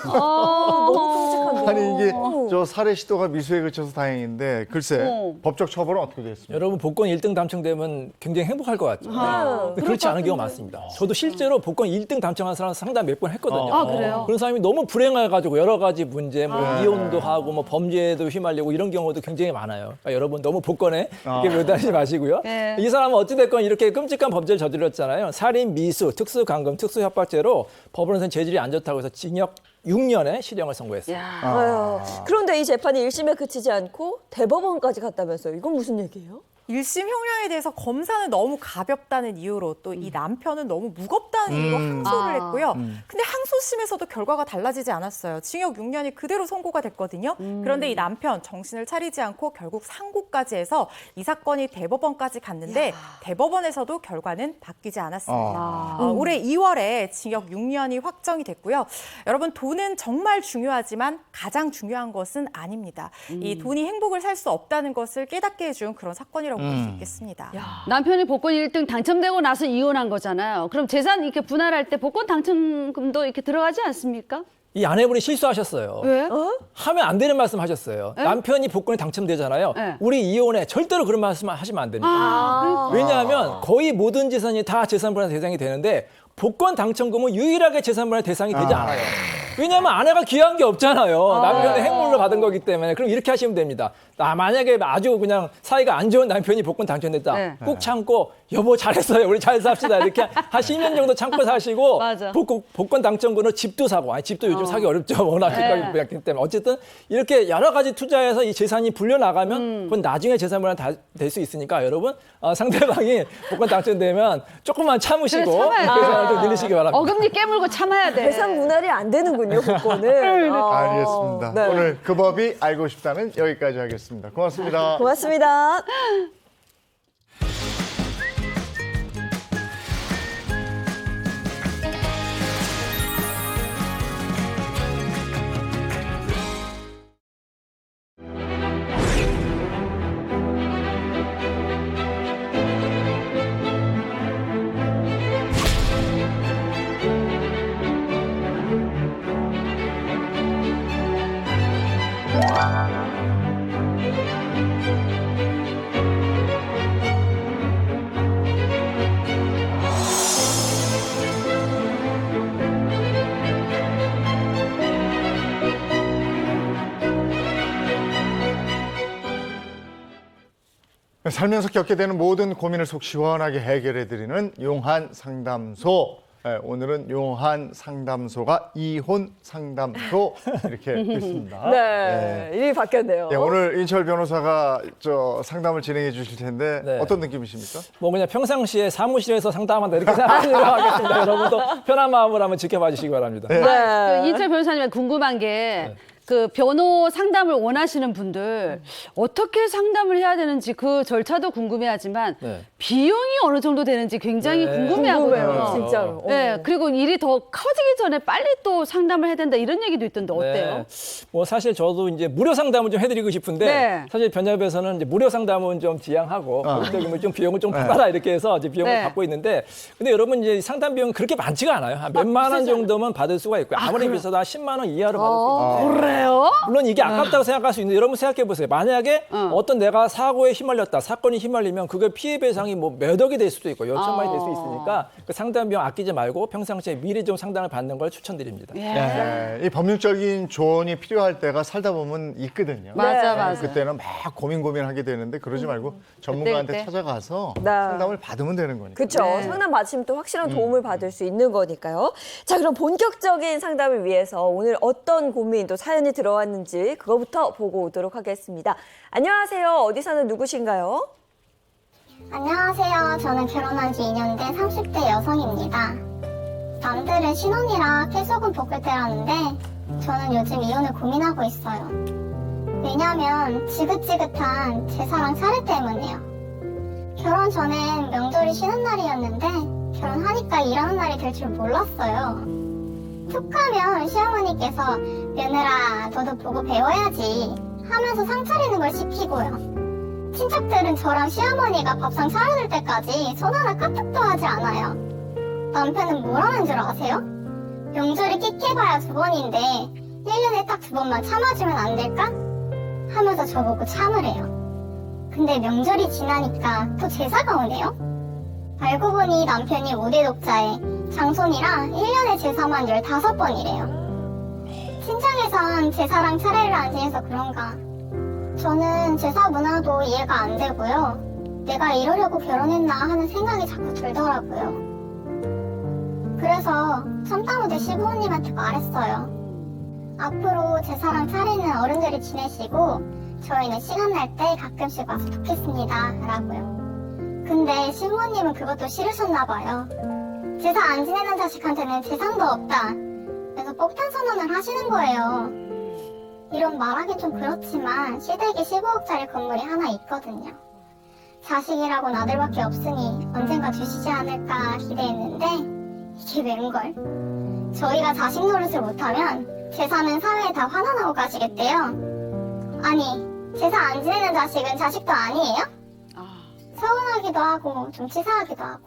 너무 끔찍한데. 아니 이게 저 살해 시도가 미수에 그쳐서 다행인데 글쎄 법적 처벌은 어떻게 됐습니까? 여러분 복권 1등 당첨되면 굉장히 행복할 것 같죠. 근데 그렇지 않은 경우가 많습니다. 저도 실제로 복권 1등 당첨한 사람 상담 몇 번 했거든요. 아, 그래요? 그런 사람이 너무 불행해가지고 여러 가지 문제, 뭐 이혼도 하고 뭐 범죄에도 휘말리고 이런 경우도 굉장히 많아요. 그러니까 여러분 너무 복권에 이렇게 매달리지 마시고요. 네. 이 사람은 어찌됐건 이렇게 끔찍한 범죄를 저질렀잖아요. 살인, 미수, 특수감금, 특수협박죄로 법원에서는 재질이 안 좋다고 해서 징역 6년의 실형을 선고했어요. 야. 그런데 이 재판이 1심에 그치지 않고 대법원까지 갔다면서요. 이건 무슨 얘기예요? 1심 형량에 대해서 검사는 너무 가볍다는 이유로 또 이 남편은 너무 무겁다는 이유로 항소를 했고요. 근데 항소심에서도 결과가 달라지지 않았어요. 징역 6년이 그대로 선고가 됐거든요. 그런데 이 남편 정신을 차리지 않고 결국 상고까지 해서 이 사건이 대법원까지 갔는데 대법원에서도 결과는 바뀌지 않았습니다. 올해 2월에 징역 6년이 확정이 됐고요. 여러분 돈은 정말 중요하지만 가장 중요한 것은 아닙니다. 이 돈이 행복을 살 수 없다는 것을 깨닫게 해준 그런 사건이라고 볼 수 있겠습니다. 남편이 복권 1등 당첨되고 나서 이혼한 거잖아요. 그럼 재산 이렇게 분할할 때 복권 당첨금도 이렇게 들어가지 않습니까? 이 아내분이 실수하셨어요. 왜? 하면 안 되는 말씀 하셨어요. 남편이 복권에 당첨되잖아요. 네. 우리 이혼해. 절대로 그런 말씀 하시면 안 됩니다. 아, 왜냐하면 거의 모든 재산이 다 재산분할 대상이 되는데 복권 당첨금은 유일하게 재산분할 대상이 되지 않아요. 왜냐하면 아내가 귀한 게 없잖아요. 남편의 행물로 받은 거기 때문에. 그럼 이렇게 하시면 됩니다. 만약에 아주 그냥 사이가 안 좋은 남편이 복권 당첨됐다. 네. 꼭 참고 여보 잘했어요. 우리 잘 삽시다. 이렇게 한 10년 정도 참고 사시고 맞아. 복권 당첨금으로 집도 사고. 아니 집도 요즘 사기 어렵죠. 워낙 집값이 부양되기 때문에. 어쨌든 이렇게 여러 가지 투자해서 이 재산이 불려나가면 그건 나중에 재산분할 될 수 있으니까 여러분 상대방이 복권 당첨되면 조금만 참으시고 그래, 참아야 돼. 계산을 좀 늘리시기 바랍니다. 어금니 깨물고 참아야 돼. 재산 분할이 안 되는군요, 복권은. 알겠습니다. 네. 오늘 그 법이 알고 싶다는 여기까지 하겠습니다. 고맙습니다. 고맙습니다. 살면서 겪게 되는 모든 고민을 속 시원하게 해결해드리는 용한 상담소. 네, 오늘은 용한 상담소가 이혼 상담소 이렇게 됐습니다. 네, 이름이 바뀌었네요. 네, 오늘 인철 변호사가 저 상담을 진행해 주실 텐데 네. 어떤 느낌이십니까? 뭐 그냥 평상시에 사무실에서 상담한다 이렇게 생각하시도록 하겠습니다. 여러분도 편한 마음으로 한번 지켜봐 주시기 바랍니다. 네. 그 인철 변호사님 궁금한 게 그 변호 상담을 원하시는 분들 어떻게 상담을 해야 되는지 그 절차도 궁금해하지만 네. 비용이 어느 정도 되는지 굉장히 네. 궁금해하거든요. 궁금해요, 진짜로. 네, 그리고 일이 더 커지기 전에 빨리 또 상담을 해야 된다 이런 얘기도 있던데 어때요? 네. 뭐 사실 저도 이제 무료 상담을 좀 해드리고 싶은데 네. 사실 변협에서는 이제 무료 상담은 좀 지양하고 법적이면 좀 비용을 좀 받아라 이렇게 해서 이제 비용을 네. 받고 있는데 근데 여러분 이제 상담 비용은 그렇게 많지가 않아요. 한 몇만 원 정도만 받을 수가 있고요. 아무리 비싸도 한 10만 원 이하로 받을 수 있는데 그래요? 물론 이게 아깝다고 생각할 수 있는데 여러분 생각해 보세요. 만약에 어떤 내가 사고에 휘말렸다. 사건이 휘말리면 그게 피해 배상이 상당히 뭐 몇 억이 될 수도 있고 몇 천만이 될 수 있으니까 그 상담 비용 아끼지 말고 평상시에 미리 좀 상담을 받는 걸 추천드립니다. 네, 이 법률적인 조언이 필요할 때가 살다 보면 있거든요. 맞아, 네, 맞아. 그때는 막 고민하게 되는데 그러지 말고 전문가한테 그때. 찾아가서 네. 상담을 받으면 되는 거니까. 그렇죠. 상담 받으시면 또 확실한 도움을 받을 수 있는 거니까요. 자, 그럼 본격적인 상담을 위해서 오늘 어떤 고민 또 사연이 들어왔는지 그거부터 보고 오도록 하겠습니다. 안녕하세요. 어디 사는 누구신가요? 안녕하세요. 저는 결혼한 지 2년 된 30대 여성입니다. 남들은 신혼이라 계속은 볶을 때라는데 저는 요즘 이혼을 고민하고 있어요. 왜냐면 지긋지긋한 제 사랑 차례 때문이에요. 결혼 전엔 명절이 쉬는 날이었는데 결혼하니까 일하는 날이 될 줄 몰랐어요. 툭하면 시어머니께서 며느라 너도 보고 배워야지 하면서 상 차리는 걸 시키고요. 친척들은 저랑 시어머니가 밥상 차려줄 때까지 손 하나 까딱도 하지 않아요. 남편은 뭐라는 줄 아세요? 명절이 끽해봐야 2번인데 1년에 딱 2번만 참아주면 안 될까? 하면서 저보고 참으래요. 근데 명절이 지나니까 또 제사가 오네요? 알고 보니 남편이 5대 독자에 장손이라 1년에 제사만 15번이래요. 친정에선 제사랑 차례를 안 지내서 그런가. 저는 제사 문화도 이해가 안 되고요. 내가 이러려고 결혼했나 하는 생각이 자꾸 들더라고요. 그래서 첨다무대 시부모님한테 말했어요. 앞으로 제사랑 차례는 어른들이 지내시고 저희는 시간 날 때 가끔씩 와서 돕겠습니다 라고요. 근데 시부모님은 그것도 싫으셨나 봐요. 제사 안 지내는 자식한테는 재산도 없다. 그래서 폭탄 선언을 하시는 거예요. 이런 말하긴 좀 그렇지만 시댁에 15억짜리 건물이 하나 있거든요. 자식이라고는 아들밖에 없으니 언젠가 주시지 않을까 기대했는데 이게 웬걸? 저희가 자식 노릇을 못하면 제사는 사회에 다 화나나고 가시겠대요. 아니, 제사 안 지내는 자식은 자식도 아니에요? 서운하기도 하고 좀 치사하기도 하고.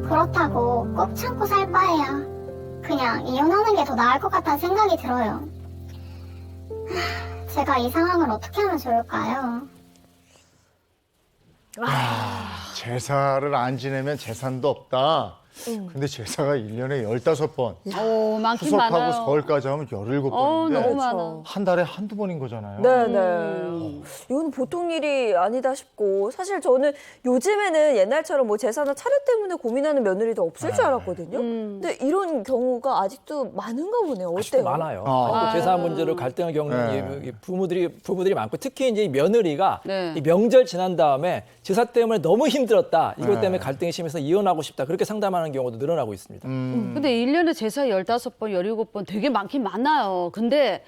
그렇다고 꼭 참고 살 바에야 그냥 이혼하는 게 더 나을 것 같다는 생각이 들어요. 제가 이 상황을 어떻게 하면 좋을까요? 제사를 안 지내면 재산도 없다. 근데 제사가 1년에 15번. 오, 많긴 추석하고 많아요. 설까지 하면 17번인데 너무 많아. 한 달에 한두 번인 거잖아요. 네네. 이건 보통 일이 아니다 싶고 사실 저는 요즘에는 옛날처럼 뭐 제사나 차례 때문에 고민하는 며느리도 없을 줄 알았거든요. 근데 이런 경우가 아직도 많은가 보네요. 아직도 어때요? 많아요. 아. 아직도 제사 문제로 갈등을 겪는 이 부부들이 많고 특히 이제 이 며느리가 네. 이 명절 지난 다음에 제사 때문에 너무 힘들었다. 이것 때문에 네. 갈등이 심해서 이혼하고 싶다. 그렇게 상담하는 경우도 늘어나고 있습니다. 근데 1년에 제사 15번, 17번 되게 많긴 많아요. 근데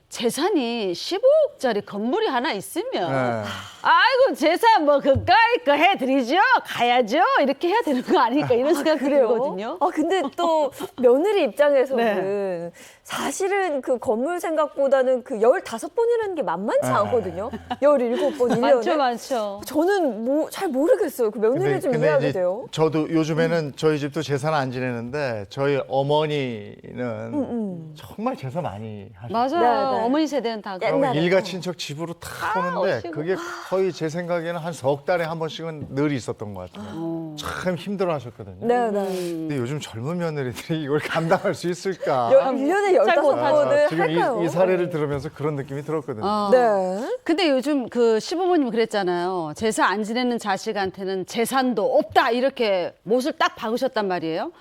재산이 15억짜리 건물이 하나 있으면 네. 아이고 제사 뭐 그까이 거 해드리죠. 가야죠. 이렇게 해야 되는 거 아닐까 이런 생각이 들거든요. 아 근데 또 며느리 입장에서는 사실은 그 건물 생각보다는 그 15번이라는 게 만만치 않거든요. 17번 1년에. 많죠, 많죠. 저는 뭐 잘 모르겠어요. 그 며느리 좀 이해하게 돼요. 저도 요즘에는 저희 집도 제사는 안 지내는데 저희 어머니는 정말 제사 많이 하시고 맞아요. 네, 네. 어머니 세대는 다 그래요. 그러면 옛날에. 일가 친척 집으로 다 오는데 어시고. 그게 거의 제 생각에는 한 석 달에 한 번씩은 늘 있었던 것 같아요. 참 힘들어 하셨거든요. 네네. 근데 요즘 젊은 며느리들이 이걸 감당할 수 있을까? 1년에 잘 15번을 지금 할까요? 이 사례를 들으면서 그런 느낌이 들었거든요. 네. 근데 요즘 그 시부모님 그랬잖아요. 제사 안 지내는 자식한테는 재산도 없다 이렇게 못을 딱 박으셨단 말이에요.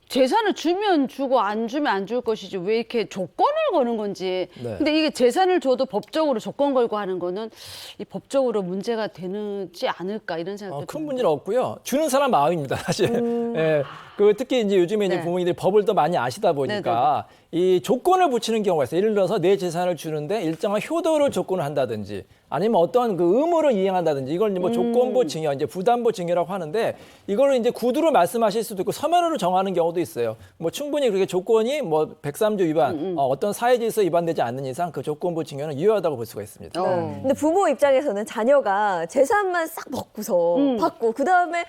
재산을 주면 주고 안 주면 안 줄 것이지 왜 이렇게 조건을 거는 건지. 네. 근데 이게 재산을 줘도 법적으로 조건 걸고 하는 거는 이 법적으로 문제가 되지 않을까 이런 생각도 큰 듭니다. 문제는 없고요. 주는 사람 마음입니다, 사실. 예, 그 특히 이제 요즘에 이제 네. 부모님들이 법을 더 많이 아시다 보니까 이 조건을 붙이는 경우가 있어요. 예를 들어서 내 재산을 주는데 일정한 효도를 조건을 한다든지 아니면 어떠한 그 의무를 이행한다든지 이걸 뭐 조건부 증여, 이제 부담부 증여라고 하는데 이거를 이제 구두로 말씀하실 수도 있고 서면으로 정하는 경우도 있어요. 뭐 충분히 그렇게 조건이 뭐 103조 위반, 어떤 사회질서 위반되지 않는 이상 그 조건부 증여는 유효하다고 볼 수가 있습니다. 근데 부모 입장에서는 자녀가 재산만 싹 먹고서 받고 그다음에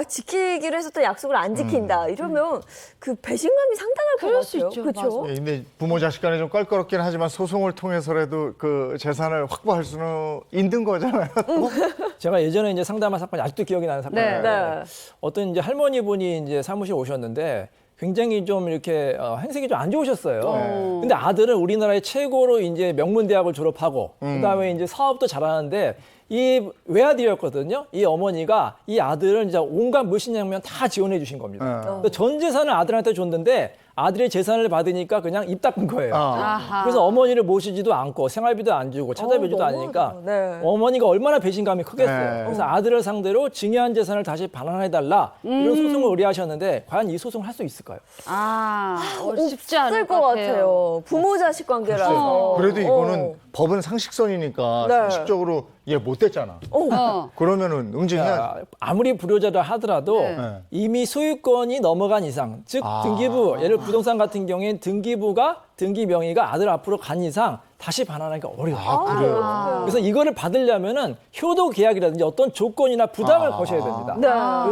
지키기로 했었던 약속을 안 지킨다 이러면 그 배신감이 상당할 것 그럴 수 같아요. 있죠. 그렇죠? 예, 근데 부모 자식 간에 좀 껄끄럽긴 하지만 소송을 통해서라도 그 재산을 확보할 수는 있는 거잖아요. 제가 예전에 이제 상담한 사건이 아직도 기억이 나는 사건인데 네. 어떤 이제 할머니 분이 이제 사무실 오셨는데 굉장히 좀 이렇게 행색이 좀 안 좋으셨어요. 근데 아들은 우리나라의 최고로 이제 명문 대학을 졸업하고 그다음에 이제 사업도 잘하는데 이 외아들이었거든요. 이 어머니가 이 아들을 이제 온갖 물신양면 다 지원해 주신 겁니다. 그래서 전 재산을 아들한테 줬는데 아들의 재산을 받으니까 그냥 입 닦은 거예요. 아하. 그래서 어머니를 모시지도 않고 생활비도 안 주고 찾아뵈지도 않으니까 네. 어머니가 얼마나 배신감이 크겠어요. 네. 그래서 아들을 상대로 증여한 재산을 다시 반환해달라 이런 소송을 의뢰하셨는데 과연 이 소송을 할 수 있을까요? 쉽지 않을 없을 것 같아요. 부모 자식 관계라서. 그래도 이거는 법은 상식선이니까 네. 상식적으로 얘 못 됐잖아. 그러면은 응징해야 자, 아무리 불효자라 하더라도 네. 이미 소유권이 넘어간 이상, 즉 등기부, 예를 들어 부동산 같은 경우에는 등기부가 등기 명의가 아들 앞으로 간 이상 다시 반환하기가 어려워요. 그래요. 그래서 이거를 받으려면은 효도 계약이라든지 어떤 조건이나 부담을 거셔야 됩니다. 네.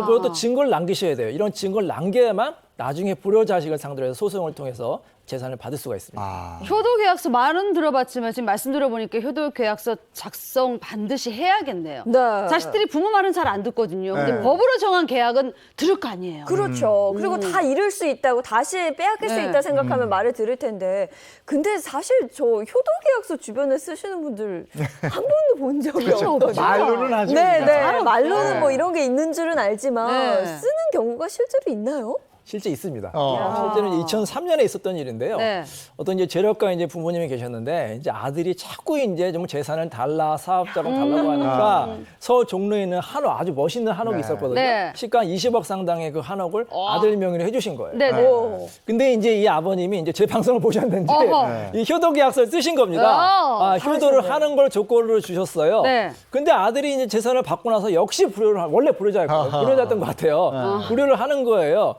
그리고 또 증거를 남기셔야 돼요. 이런 증거를 남겨야만 나중에 불효 자식을 상대로 해서 소송을 통해서 재산을 받을 수가 있습니다. 효도계약서 말은 들어봤지만 지금 말씀 들어보니까 효도계약서 작성 반드시 해야겠네요. 네. 자식들이 부모 말은 잘 안 듣거든요. 근데 네. 법으로 정한 계약은 들을 거 아니에요. 그렇죠. 그리고 다 잃을 수 있다고 다시 빼앗길 수 네. 있다 생각하면 말을 들을 텐데. 근데 사실 저 효도계약서 주변에 쓰시는 분들 한 번도 본 적이 없거든요. 말로는 하죠. 네, 네. 잘 말로는 없죠. 뭐 이런 게 있는 줄은 알지만 네. 쓰는 경우가 실제로 있나요? 실제 있습니다. 어. 실제는 2003년에 있었던 일인데요. 네. 어떤 이제 재력가 이제 부모님이 계셨는데 이제 아들이 자꾸 이제 좀 재산을 달라 사업자금 달라고 하니까 서울 종로에 있는 한옥 아주 멋있는 한옥이 네. 있었거든요. 네. 시가 20억 상당의 그 한옥을 아들 명의로 해주신 거예요. 네. 네. 오. 근데 이제 이 아버님이 이제 제 방송을 보셨는지 어허. 이 효도 계약서를 쓰신 겁니다. 효도를 하는 걸 조건으로 주셨어요. 네. 근데 아들이 이제 재산을 받고 나서 역시 원래 불효자였거든요. 불효자였던 것 같아요. 불효를 하는 거예요.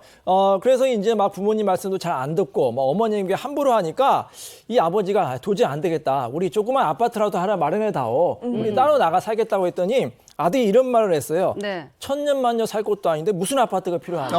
그래서 이제 막 부모님 말씀도 잘 안 듣고 막 어머님께 함부로 하니까 이 아버지가 도저히 안 되겠다. 우리 조그만 아파트라도 하나 마련해 다오. 우리 따로 나가 살겠다고 했더니 아들이 이런 말을 했어요. 네. 천년만년 살 곳도 아닌데 무슨 아파트가 필요하냐.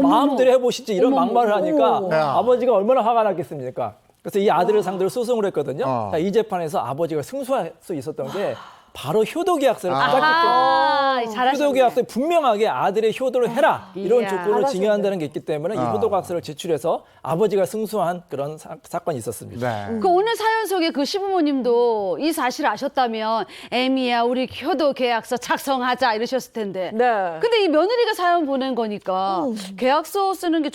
마음대로 해보시지 이런 막말을 하니까 아버지가 얼마나 화가 났겠습니까? 그래서 이 아들을 상대로 소송을 했거든요. 자, 이 재판에서 아버지가 승소할 수 있었던 게 바로 효도계약서를 받았기 때문에 잘하셨네. 효도계약서에 분명하게 아들의 효도를 해라 이런 이야. 조건을 증여한다는 게 있기 때문에 이 효도계약서를 제출해서 아버지가 승소한 그런 사건이 있었습니다. 네. 그 오늘 사연 속에 그 시부모님도 이 사실을 아셨다면 애미야 우리 효도 계약서 작성하자 이러셨을 텐데. 네. 근데 이 며느리가 사연 보낸 거니까 계약서 쓰는 게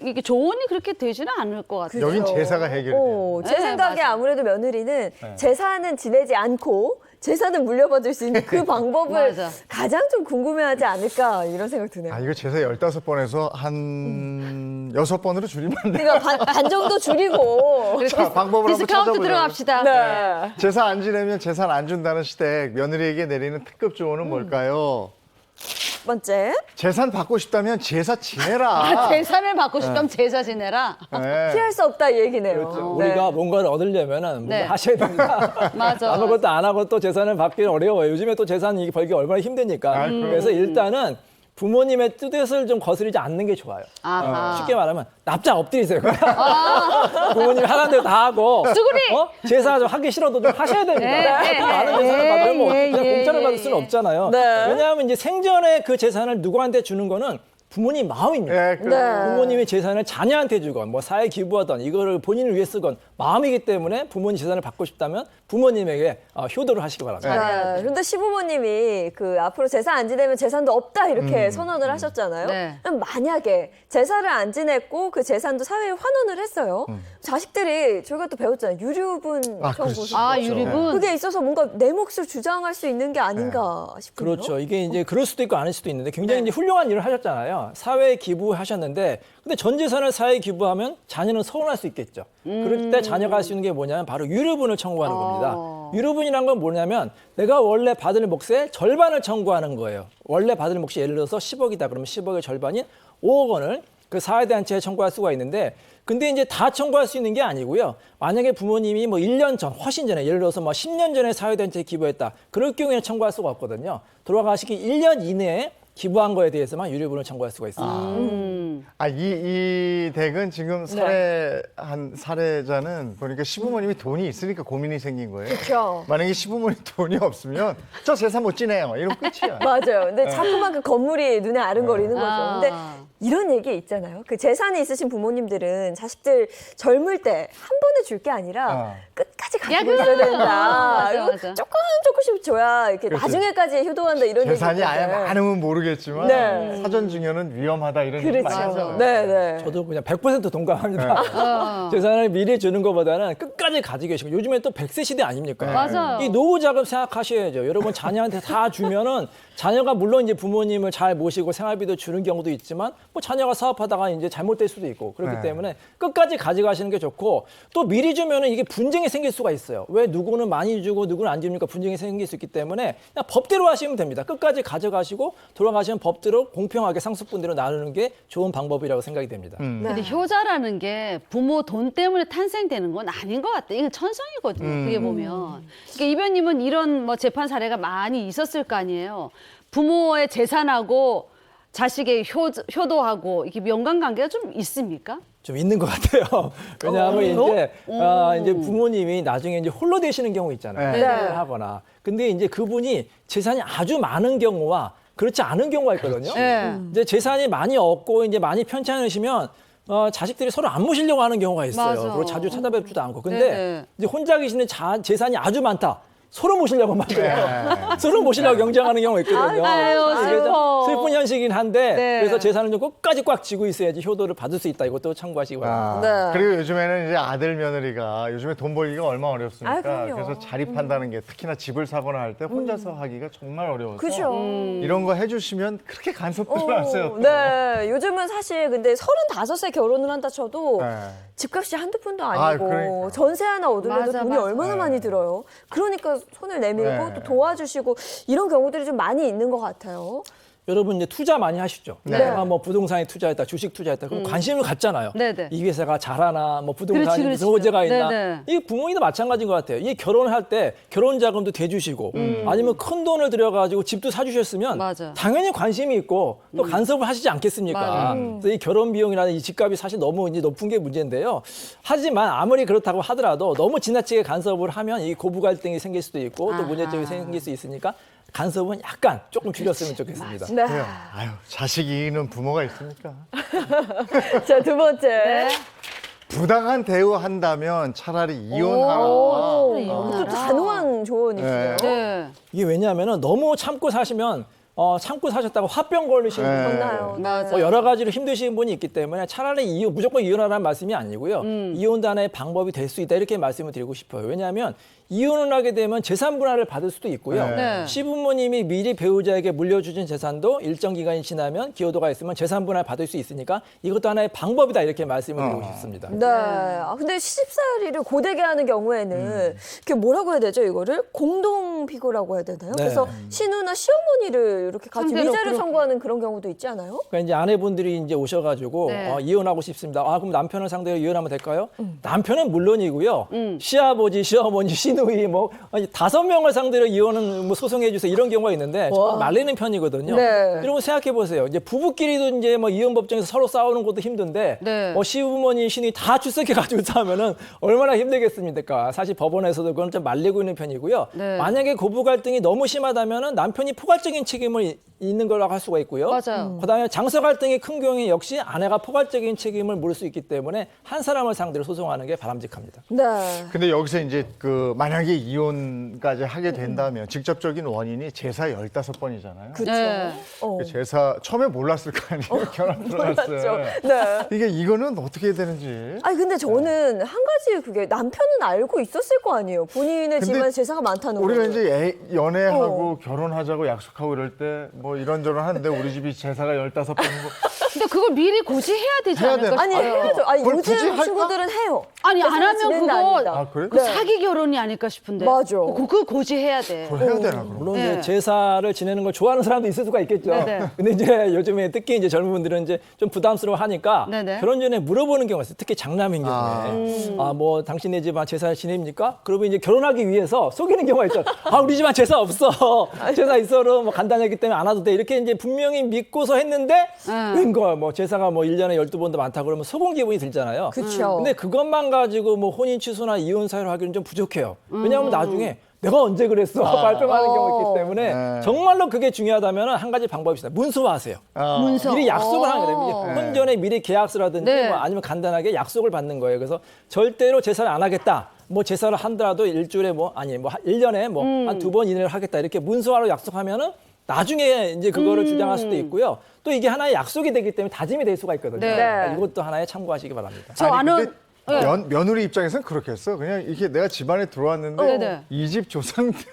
이게 조언이 그렇게 되지는 않을 것 같아요. 여긴 제사가 해결돼요. 제 네, 생각에 맞아요. 아무래도 며느리는 재산은 지내지 않고 재산은 물려받을 수 있는 그 방법을 맞아. 가장 좀 궁금해하지 않을까 이런 생각 드네요. 아, 이거 제사 15번에서 한 6번으로 줄이면 안 돼요. 그러니까 반 정도 줄이고 자, 방법을 한번 디스카운트 찾아보자. 들어갑시다. 네. 제사 안 지내면 재산 안 준다는 시댁, 며느리에게 내리는 특급 조언은 뭘까요? 첫 번째. 재산 받고 싶다면 제사 지내라. 재산을 받고 싶다면 제사 지내라. 네. 피할 수 없다 이 얘기네요. 그렇죠. 네. 우리가 뭔가를 얻으려면은 뭔가 네. 하셔야 됩니다. 맞아. 아무것도 안 하고 또 재산을 받기는 어려워요. 요즘에 또 재산 이게 벌기 얼마나 힘드니까. 그래서 일단은 부모님의 뜻을 좀 거스르지 않는 게 좋아요. 아하. 쉽게 말하면 납작 엎드리세요. 부모님이 하라는 대로 다 하고 쭈구리! 제사 좀 하기 싫어도 좀 하셔야 됩니다. 네, 많은 재산을 받으면 뭐 예, 그냥 예, 공짜로 예, 받을 수는 예. 없잖아요. 네. 왜냐하면 이제 생전에 그 재산을 누구한테 주는 거는 부모님 마음입니다. 네, 네. 부모님이 재산을 자녀한테 주건 뭐 사회 기부하던 이거를 본인을 위해 쓰건 마음이기 때문에 부모님 재산을 받고 싶다면 부모님에게 효도를 하시기 바랍니다. 네. 그런데 시부모님이 그 앞으로 제사 안 지내면 재산도 없다 이렇게 선언을 하셨잖아요. 네. 그럼 만약에 제사를 안 지냈고 그 재산도 사회에 환원을 했어요. 자식들이 저희가 또 배웠잖아요. 유류분 아, 청구. 그렇지. 유리분. 그게 있어서 뭔가 내 몫을 주장할 수 있는 게 아닌가 싶군요. 그렇죠. 이게 이제 그럴 수도 있고 아닐 수도 있는데 굉장히 이제 훌륭한 일을 하셨잖아요. 사회에 기부하셨는데 근데 전 재산을 사회에 기부하면 자녀는 서운할 수 있겠죠. 그럴 때 자녀가 할 수 있는 게 뭐냐면 바로 유류분을 청구하는 겁니다. 유류분이란 건 뭐냐면 내가 원래 받을 몫의 절반을 청구하는 거예요. 원래 받을 몫이 예를 들어서 10억이다. 그러면 10억의 절반인 5억 원을 그 사회단체에 청구할 수가 있는데 근데 이제 다 청구할 수 있는 게 아니고요. 만약에 부모님이 뭐 1년 전, 훨씬 전에 예를 들어서 뭐 10년 전에 사회단체에 기부했다. 그럴 경우에는 청구할 수가 없거든요. 돌아가시기 1년 이내에 기부한 거에 대해서만 유류분을 청구할 수가 있습니다. 이 댁은 지금 살해한 살해자는 보니까 시부모님이 돈이 있으니까 고민이 생긴 거예요. 그렇죠. 만약에 시부모님 돈이 없으면 저 재산 못 지내요. 이러면 끝이야. 맞아요. 근데 자꾸만 그 건물이 눈에 아른거리는 거죠. 아. 근데 이런 얘기 있잖아요. 그 재산이 있으신 부모님들은 자식들 젊을 때 한 번에 줄 게 아니라 끝까지 가지고 있어야 된다. 맞아, 그리고 맞아. 조금씩 줘야 이렇게 그렇지. 나중에까지 효도한다 이런 얘기 재산이 아예 있는데. 많으면 모르겠지만 네. 사전 증여는 위험하다 이런 얘기 많이 그렇죠. 하잖아요. 네, 네. 저도 그냥 100% 동감합니다. 재산을 미리 주는 것보다는 끝까지 가지고 계시고 요즘에 또 100세 시대 아닙니까? 맞아요. 이 노후 자금 생각하셔야죠. 여러분 자녀한테 다 주면은 자녀가 물론 이제 부모님을 잘 모시고 생활비도 주는 경우도 있지만 뭐 자녀가 사업하다가 이제 잘못될 수도 있고 그렇기 네. 때문에 끝까지 가져가시는 게 좋고 또 미리 주면은 이게 분쟁이 생길 수가 있어요. 왜 누구는 많이 주고 누구는 안 줍니까? 분쟁이 생길 수 있기 때문에 그냥 법대로 하시면 됩니다. 끝까지 가져가시고 돌아가시면 법대로 공평하게 상속분대로 나누는 게 좋은 방법이라고 생각이 됩니다. 근데 효자라는 게 부모 돈 때문에 탄생되는 건 아닌 것 같아요. 이건 천성이거든요. 그게 보면. 그러니까 이변님은 이런 뭐 재판 사례가 많이 있었을 거 아니에요. 부모의 재산하고 자식의 효도하고 이게 연관관계가 좀 있습니까? 좀 있는 것 같아요. 왜냐하면 이제 부모님이 나중에 이제 홀로 되시는 경우 있잖아요. 네. 해외를 하거나. 근데 이제 그분이 재산이 아주 많은 경우와 그렇지 않은 경우가 있거든요. 네. 이제 재산이 많이 없고 이제 많이 편찮으시면 자식들이 서로 안 모시려고 하는 경우가 있어요. 맞아. 그리고 자주 찾아뵙지도 않고. 근데 네. 이제 혼자 계시는 재산이 아주 많다. 서로 모시려고 막 그래요. 서로 모시려고 경쟁하는 경우가 있거든요. 아유, 이게 좀 슬퍼. 슬픈 현실이긴 한데 네. 그래서 재산을 좀 끝까지 꽉 쥐고 있어야지 효도를 받을 수 있다. 이것도 참고하시기 바랍니다. 네. 그리고 요즘에는 이제 아들 며느리가 요즘에 돈 벌기가 얼마나 아, 어렵습니까? 그럼요. 그래서 자립한다는 게 특히나 집을 사거나 할 때 혼자서 하기가 정말 어려워서 그죠. 이런 거 해주시면 그렇게 간섭들을 하세요. 또. 네, 요즘은 사실 근데 35세 결혼을 한다 쳐도 네. 집값이 한두 푼도 아, 아니고 그러니까. 전세 하나 얻으려도 맞아, 돈이 맞아. 얼마나 많이 들어요. 그러니까 손을 내밀고 네. 또 도와주시고 이런 경우들이 좀 많이 있는 것 같아요. 여러분 이제 투자 많이 하시죠. 네. 내가 뭐 부동산에 투자했다, 주식 투자했다. 그럼 관심을 갖잖아요. 네네. 이 회사가 잘하나, 뭐 부동산이 그렇지, 무슨 그렇지. 호재가 있나. 네네. 이 부모님도 마찬가지인 것 같아요. 이 결혼할 때 결혼 자금도 대주시고 아니면 큰 돈을 들여가지고 집도 사주셨으면 맞아. 당연히 관심이 있고 또 간섭을 하시지 않겠습니까? 맞아. 그래서 이 결혼 비용이라는 이 집값이 사실 너무 이제 높은 게 문제인데요. 하지만 아무리 그렇다고 하더라도 너무 지나치게 간섭을 하면 이 고부 갈등이 생길 수도 있고 또 문제점이 생길 수 있으니까 간섭은 약간 조금 줄였으면 좋겠습니다. 네. 그래요. 아유, 자식 이기는 부모가 있습니까? 자, 두 번째. 부당한 대우한다면 차라리 이혼하라. 그것도 단호한 조언이시네요. 네. 이게 왜냐하면 너무 참고 사시면 참고 사셨다고 화병 걸리시는 네. 분이 맞나요? 맞아. 여러 가지로 힘드신 분이 있기 때문에 차라리 무조건 이혼하라는 말씀이 아니고요. 이혼도 하나의 방법이 될 수 있다 이렇게 말씀을 드리고 싶어요. 왜냐하면 이혼을 하게 되면 재산 분할을 받을 수도 있고요. 네. 시부모님이 미리 배우자에게 물려주신 재산도 일정 기간이 지나면 기여도가 있으면 재산 분할 받을 수 있으니까 이것도 하나의 방법이다 이렇게 말씀을 드리고 싶습니다. 네. 아, 근데 시집살이를 고되게 하는 경우에는 그게 뭐라고 해야 되죠, 이거를? 공동비고라고 해야 되나요? 네. 그래서 신우나 시어머니를 이렇게 같이 상대로 위자를 그렇게. 선고하는 그런 경우도 있지 않아요? 그러니까 이제 아내분들이 이제 오셔가지고 네. 이혼하고 싶습니다. 그럼 남편을 상대로 이혼하면 될까요? 남편은 물론이고요. 시아버지, 시어머니, 시누이 뭐 5명을 상대로 이혼은 뭐 소송해 주세요 이런 경우가 있는데 정말 말리는 편이거든요. 네. 여러분 생각해 보세요. 이제 부부끼리도 이제 뭐 이혼 법정에서 서로 싸우는 것도 힘든데 네. 시부모니, 시누이 다 출석해 가지고 싸우면은 얼마나 힘들겠습니까? 사실 법원에서도 그건 좀 말리고 있는 편이고요. 네. 만약에 고부 갈등이 너무 심하다면은 남편이 포괄적인 책임을 있는 걸로 할 수가 있고요. 맞아요. 그다음에 장서 갈등이 큰 경우에 역시 아내가 포괄적인 책임을 물을 수 있기 때문에 한 사람을 상대로 소송하는 게 바람직합니다. 네. 근데 여기서 이제 만약에 이혼까지 하게 된다면 직접적인 원인이 제사 15번이잖아요. 그렇죠. 네. 그 제사 처음에 몰랐을 거 아니에요. 결혼 들어갔어요. 네. 이거는 어떻게 해야 되는지. 아니 근데 저는 한 가지 그게 남편은 알고 있었을 거 아니에요. 본인의 근데 집안에 제사가 많다는 거. 우리가 이제 연애하고 결혼하자고 약속하고 이럴 때 뭐 이런저런 하는데 우리 집이 제사가 15번이고 근데 그걸 미리 고지해야 되지 해야 않을까? 되나? 아니 해야죠. 아니 그걸 요즘 굳이 할까? 친구들은 해요. 아니 안 제사를 하면 지낸다, 그거 아니다. 아, 그래? 그 사기 결혼이 아닐까 싶은데. 맞아. 그거 고지해야 돼. 그걸 해야 되나 그럼? 물론 네. 이제 제사를 지내는 걸 좋아하는 사람도 있을 수가 있겠죠. 네네. 근데 이제 요즘에 특히 이제 젊은 분들은 이제 좀 부담스러워 하니까 네네. 결혼 전에 물어보는 경우가 있어요. 특히 장남인 경우에. 뭐 당신네 집안 제사 지냅니까? 그러면 이제 결혼하기 위해서 속이는 경우가 있죠. 우리 집안 제사 없어. 제사 있어도 뭐 간단하게 되기 때문에 안 와도 돼. 이렇게 이제 분명히 믿고서 했는데 웬걸 뭐 제사가 뭐 1년에 12번도 많다 그러면 속은 기분이 들잖아요. 그렇죠. 근데 그것만 가지고 뭐 혼인 취소나 이혼 사유를 하기는 좀 부족해요. 왜냐하면 나중에 내가 언제 그랬어 발뺌하는 경우가 있기 때문에 네. 정말로 그게 중요하다면 한 가지 방법이 있어요. 문서화하세요. 문서. 미리 약속을 하는 거예요. 네. 혼전에 미리 계약서라든지 네. 뭐 아니면 간단하게 약속을 받는 거예요. 그래서 절대로 제사를 안 하겠다. 뭐 제사를 한다라도 일주일에 뭐 아니 뭐 1년에 뭐 한 2번 이내로 하겠다. 이렇게 문서화로 약속하면은 나중에 이제 그거를 주장할 수도 있고요. 또 이게 하나의 약속이 되기 때문에 다짐이 될 수가 있거든요. 네. 그러니까 이것도 하나에 참고하시기 바랍니다. 저 아는 며느리 입장에서는 그렇게 했어. 그냥 이렇게 내가 집안에 들어왔는데 네네. 이 집 조상들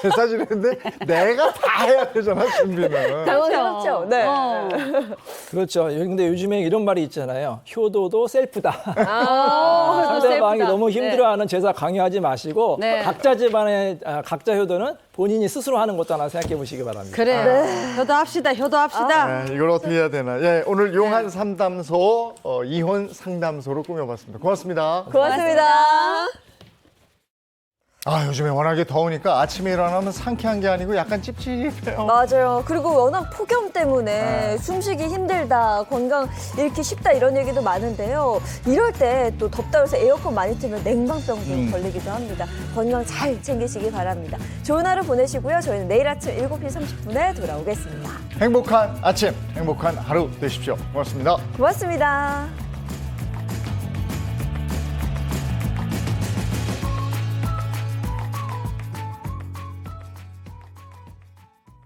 제사 지내는데 내가 다 해야 되잖아, 준비는. 당황스럽죠. 네. 그렇죠. 근데 요즘에 이런 말이 있잖아요. 효도도 셀프다. 아, 상대방이 셀프다. 너무 힘들어하는 제사 강요하지 마시고 네. 각자 집안의 각자 효도는 본인이 스스로 하는 것도 하나 생각해 보시기 바랍니다. 그래요. 효도합시다. 효도합시다. 네, 이걸 어떻게 해야 되나. 예, 오늘 용한 상담소, 이혼 상담소로 꾸며봤습니다. 고맙습니다. 고맙습니다. 아, 요즘에 워낙에 더우니까 아침에 일어나면 상쾌한 게 아니고 약간 찝찝해요. 맞아요. 그리고 워낙 폭염 때문에 숨쉬기 힘들다, 건강 잃기 쉽다 이런 얘기도 많은데요. 이럴 때 또 덥다 그래서 에어컨 많이 틀면 냉방병도 걸리기도 합니다. 건강 잘 챙기시기 바랍니다. 좋은 하루 보내시고요. 저희는 내일 아침 7시 30분에 돌아오겠습니다. 행복한 아침, 행복한 하루 되십시오. 고맙습니다. 고맙습니다.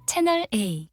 채널 A